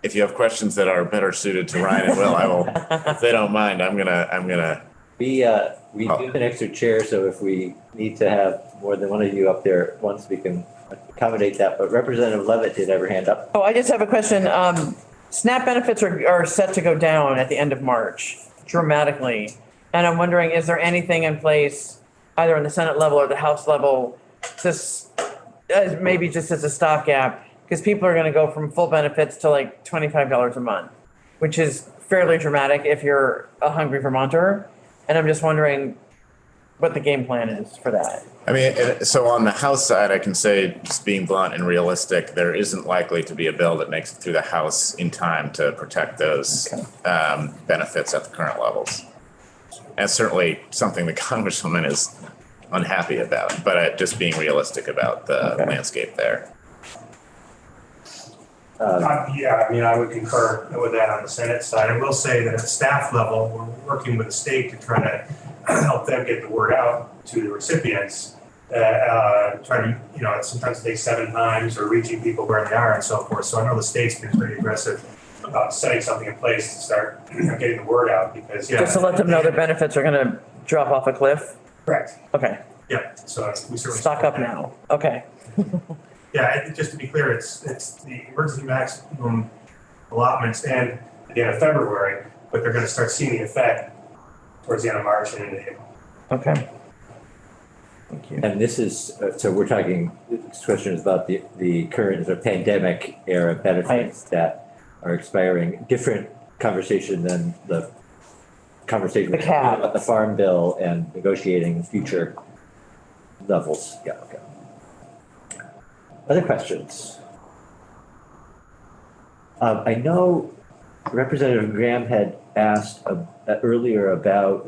if you have questions that are better suited to Ryan and Will, I will. If they don't mind, I'm gonna. We do have an extra chair, so if we need to have more than one of you up there at once, we can accommodate that. But Representative Levitt did have her hand up. Oh, I just have a question. SNAP benefits are set to go down at the end of March dramatically. And I'm wondering, is there anything in place, either on the Senate level or the House level, maybe just as a stopgap? Because people are going to go from full benefits to like $25 a month, which is fairly dramatic if you're a hungry Vermonter. And I'm just wondering what the game plan is for that. I mean, so on the House side, I can say, just being blunt and realistic, there isn't likely to be a bill that makes it through the House in time to protect those benefits at the current levels. That's certainly something the Congresswoman is unhappy about, but just being realistic about the landscape there. Yeah, I mean, I would concur with that on the Senate side. I will say that at the staff level, we're working with the state to try to help them get the word out to the recipients. Trying to, you know, it sometimes takes 7 times or reaching people where they are and so forth. So I know the state's been pretty aggressive about setting something in place to start getting the word out because, yeah. Just to let them know their benefits are gonna drop off a cliff? Correct. Okay. Yeah, so we certainly. Stock up now. Okay. Yeah, just to be clear, it's the emergency maximum allotments end at the end of February, but they're gonna start seeing the effect towards the end of March and into April. Okay. Thank you. And this is, so we're talking, this question is about the current sort of pandemic era benefits that are expiring. Different conversation than the conversation The cap. about the farm bill and negotiating future levels. Yeah, okay. Other questions? I know Representative Graham had asked earlier about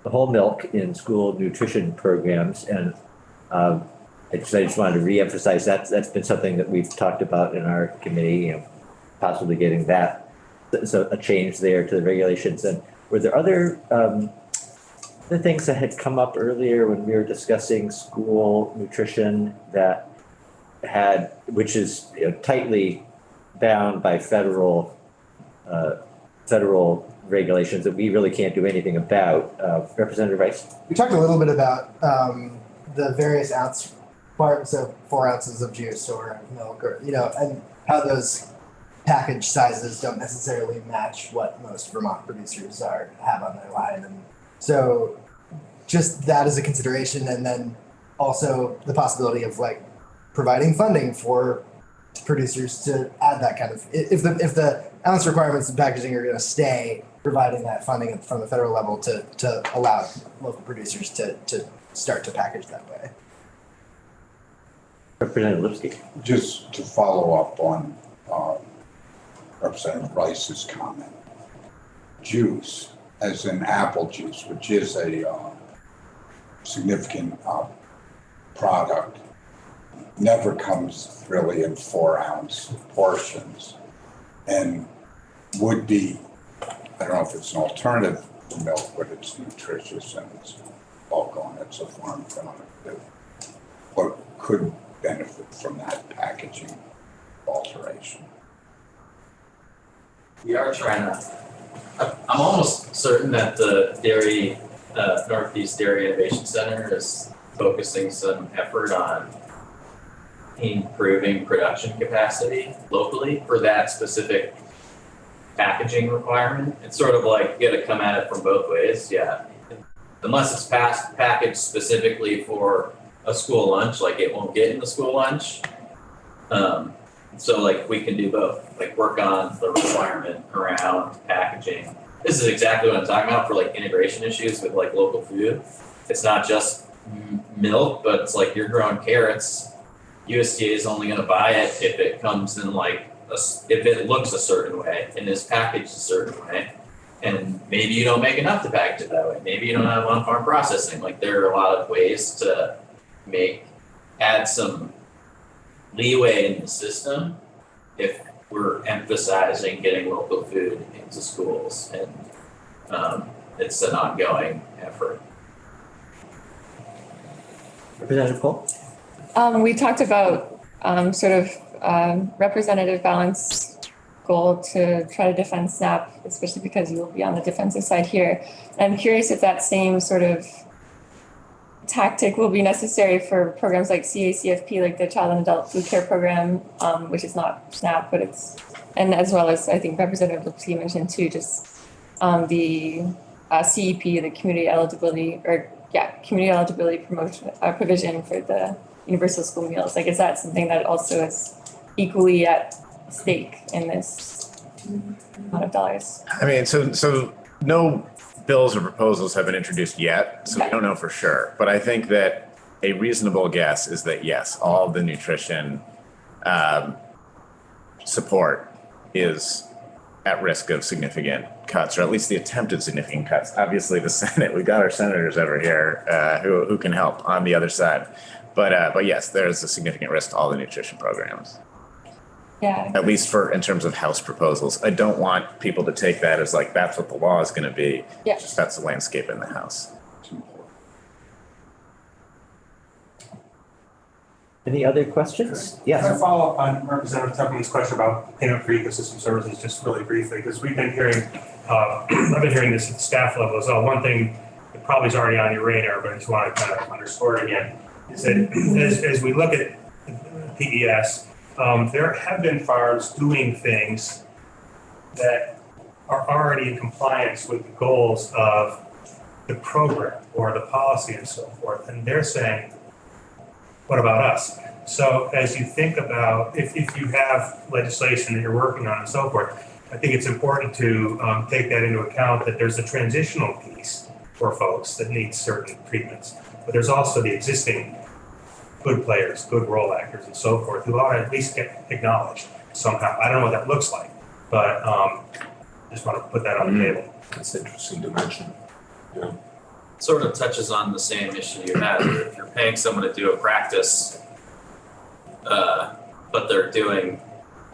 the whole milk in school nutrition programs, and I just wanted to reemphasize that's been something that we've talked about in our committee, you know, possibly getting that, so a change there to the regulations. And were there other things that had come up earlier when we were discussing school nutrition that which is, you know, tightly bound by federal regulations that we really can't do anything about? Representative Rice? We talked a little bit about the various ounce requirements, so 4 ounces of juice or milk, or, you know, and how those package sizes don't necessarily match what most Vermont producers have on their line. And so just that as a consideration, and then also the possibility of like providing funding for producers to add that kind of, if the ounce requirements and packaging are going to stay, providing that funding from the federal level to allow local producers to start to package that way. Representative Lipsky. Just to follow up on Representative Rice's comment, juice, as in apple juice, which is a significant product, never comes really in 4-ounce portions, and would be, I don't know if it's an alternative to milk, but it's nutritious and it's local and it's a farm product that what could benefit from that packaging alteration. We are trying to, I'm almost certain that the Northeast Dairy Innovation Center is focusing some effort on improving production capacity locally for that specific packaging requirement. It's sort of like you gotta come at it from both ways, yeah. Unless it's packaged specifically for a school lunch, like it won't get in the school lunch. So like we can do both, like work on the requirement around packaging. This is exactly what I'm talking about for like integration issues with like local food. It's not just milk, but it's like you're growing carrots. USDA is only going to buy it if it comes in like, if it looks a certain way and is packaged a certain way. And maybe you don't make enough to package it that way. Maybe you don't have on-farm processing. Like there are a lot of ways to add some leeway in the system if we're emphasizing getting local food into schools. And it's an ongoing effort. Representative Cole? We talked about representative balance goal to try to defend SNAP, especially because you will be on the defensive side here. And I'm curious if that same sort of tactic will be necessary for programs like CACFP, like the Child and Adult Food Care Program, which is not SNAP, but it's, and as well as I think Representative Lipsky mentioned too, just the CEP, the community eligibility promotion provision for the universal school meals. Like, is that something that also is equally at stake in this amount of dollars? I mean, so no bills or proposals have been introduced yet, so we don't know for sure. But I think that a reasonable guess is that yes, all the nutrition support is at risk of significant cuts, or at least the attempted significant cuts. Obviously, the Senate, we've got our senators over here who can help on the other side. But yes, there's a significant risk to all the nutrition programs. Yeah. At least in terms of House proposals. I don't want people to take that as like, that's what the law is going to be. Yeah. Just that's the landscape in the House. Any other questions? Yes. Can I follow up on Representative Tuckman's question about payment for ecosystem services, just really briefly, because we've been hearing, I've been hearing this at the staff level as well. One thing that probably is already on your radar, but I just want to kind of underscore it again, is that as we look at PES, there have been farms doing things that are already in compliance with the goals of the program or the policy and so forth. And they're saying, what about us? So as you think about, if you have legislation that you're working on and so forth, I think it's important to take that into account, that there's a transitional piece for folks that need certain treatments. But there's also the existing good players, good role actors and so forth, who ought to at least get acknowledged somehow. I don't know what that looks like, but just want to put that on the table. That's interesting to mention. Yeah. Sort of touches on the same issue you had. If you're paying someone to do a practice, but they're doing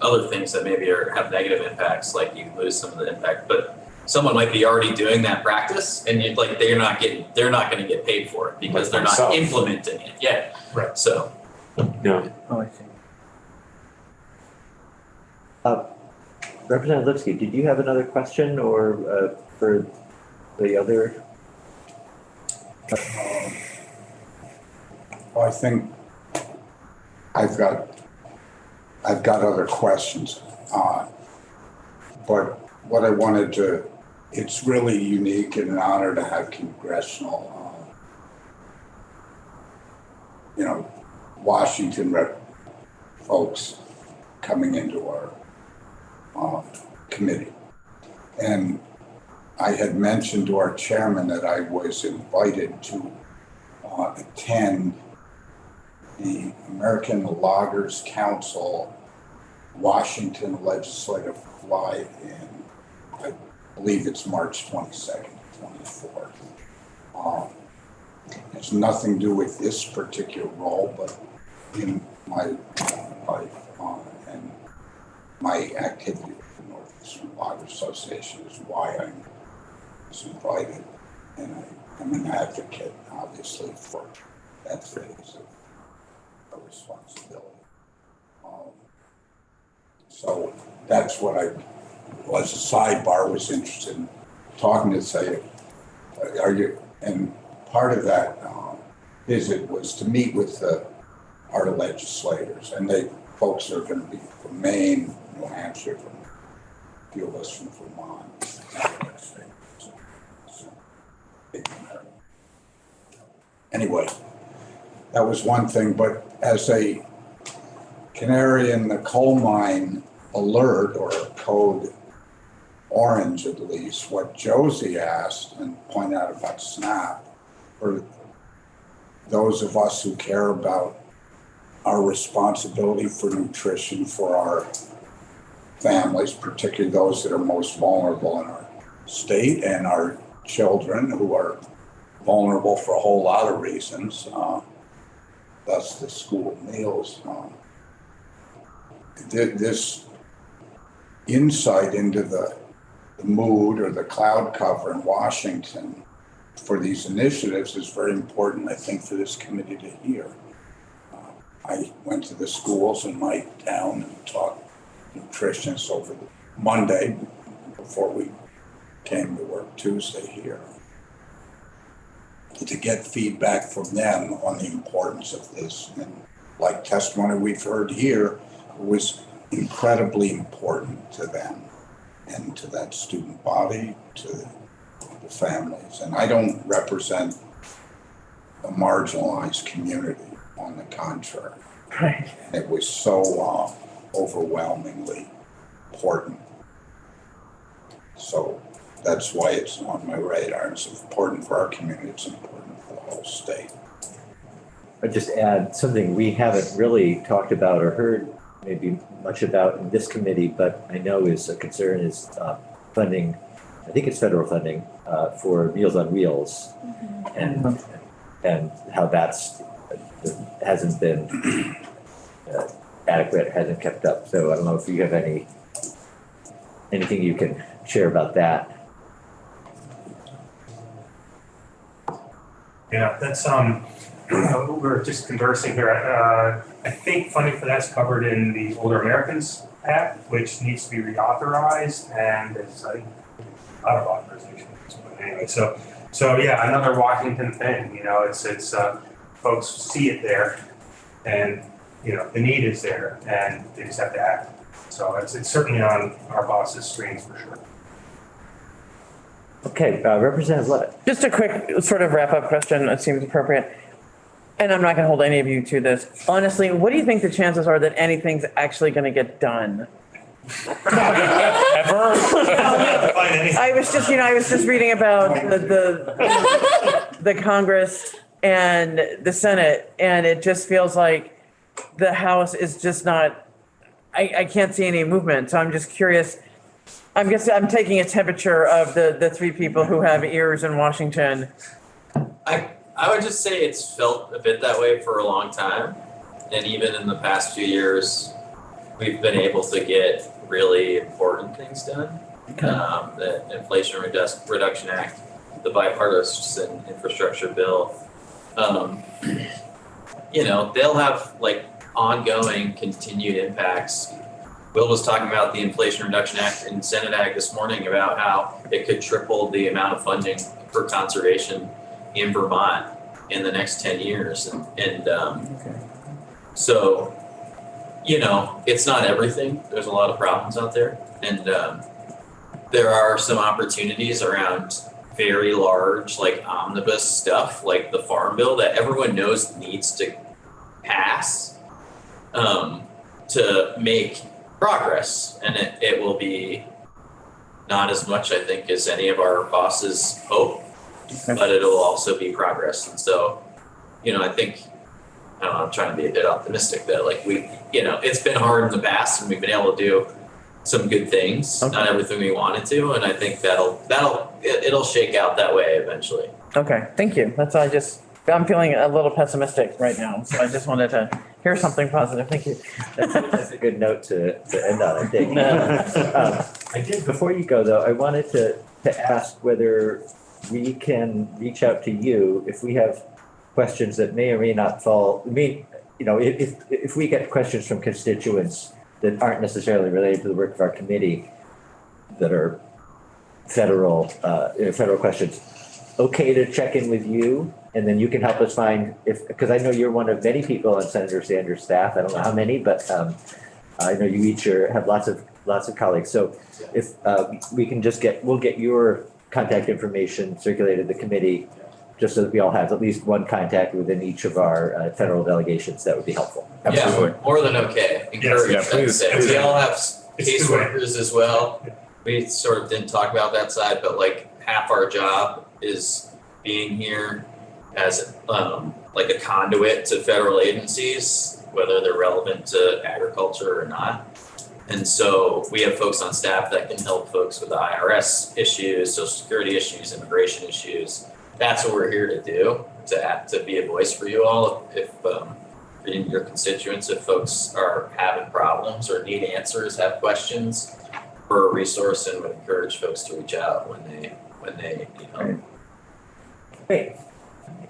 other things that maybe have negative impacts, like you lose some of the impact. But someone might be already doing that practice, and they're not going to get paid for it because they're not implementing it yet. Right. So. Yeah. Oh, I see. Representative Lipsky, did you have another question or for the other? I think I've got other questions, but what I wanted to, it's really unique and an honor to have congressional, Washington folks coming into our committee. And I had mentioned to our chairman that I was invited to attend the American Loggers Council Washington Legislative Fly in, I believe it's March 22nd, 24th. It's nothing to do with this particular role, but in my life and my activity with the Northeastern Loggers Association is why I was invited. And I'm an advocate, obviously, for that phase of responsibility. So that's what I was, a sidebar, was interested in talking to say, and part of that visit was to meet with our legislators, and folks are going to be from Maine, New Hampshire, from a few of us from Vermont. Anyway, that was one thing, but as a canary in the coal mine alert, or code orange at least, what Josie asked and pointed out about SNAP, for those of us who care about our responsibility for nutrition for our families, particularly those that are most vulnerable in our state, and our children who are vulnerable for a whole lot of reasons, thus the school meals. This insight into the mood or the cloud cover in Washington for these initiatives is very important, I think, for this committee to hear. I went to the schools in my town and taught nutritionists over the Monday before we came to work Tuesday here, to get feedback from them on the importance of this. And like testimony we've heard here, was incredibly important to them and to that student body, to the families. And I don't represent a marginalized community, on the contrary. Right. And it was so overwhelmingly important. So that's why it's on my radar. It's important for our community, it's important for the whole state. I'd just add something we haven't really talked about or heard maybe much about in this committee, but I know is a concern is funding, I think it's federal funding for Meals on Wheels. And how that's hasn't been adequate, hasn't kept up. So I don't know if you have anything you can share about that. Yeah, that's, we're just conversing here. I think funding for that's covered in the Older Americans Act, which needs to be reauthorized, and there's a lot of authorization. But anyway, so yeah, another Washington thing, you know, it's folks see it there, and, you know, the need is there, and they just have to act. So it's certainly on our boss's screens for sure. Okay, Representative Levitt. Just a quick sort of wrap-up question, it seems appropriate. And I'm not gonna hold any of you to this. Honestly, what do you think the chances are that anything's actually gonna get done? Ever? I was just reading about the Congress and the Senate, and it just feels like the House is just not, I can't see any movement. So I'm just curious. I'm taking a temperature of the three people who have ears in Washington. I would just say it's felt a bit that way for a long time. And even in the past few years, we've been able to get really important things done. The Inflation Reduction Act, the bipartisan infrastructure bill. You know, they'll have like ongoing continued impacts. Will was talking about the Inflation Reduction Act in Senate Ag this morning about how it could triple the amount of funding for conservation in Vermont in the next 10 years. So, you know, it's not everything. There's a lot of problems out there. And there are some opportunities around very large, like omnibus stuff, like the Farm Bill that everyone knows needs to pass to make progress. And it will be not as much, I think, as any of our bosses hope, but it'll also be progress. And so, you know, I think, I don't know, I'm trying to be a bit optimistic that like it's been hard in the past and we've been able to do some good things, not everything we wanted to. And I think it'll shake out that way eventually. Okay, thank you. I'm feeling a little pessimistic right now. So I just wanted to hear something positive. Thank you. That's a good note to end on, I think. I did, before you go though, I wanted to ask whether we can reach out to you if we have questions that may or may not fall. I mean, you know, if we get questions from constituents that aren't necessarily related to the work of our committee that are federal questions, okay to check in with you, and then you can help us find because I know you're one of many people on Senator Sanders' staff. I don't know how many, but I know you each have lots of colleagues. So if we can we'll get your contact information circulated to the committee, just so that we all have at least one contact within each of our federal delegations. That would be helpful. Absolutely. Yeah, more than okay. Encourage that. Please. We all have caseworkers as well. We sort of didn't talk about that side, but like half our job is being here as like a conduit to federal agencies, whether they're relevant to agriculture or not. And so we have folks on staff that can help folks with the IRS issues, Social Security issues, immigration issues. That's what we're here to do, to be a voice for you all. If in your constituents, if folks are having problems or need answers, have questions, we're a resource and would encourage folks to reach out when they need help. Great.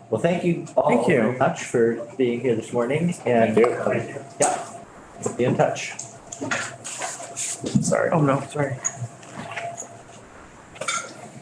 Well, thank you all very much for being here this morning. And yeah, we'll be in touch. Sorry. Oh no, sorry.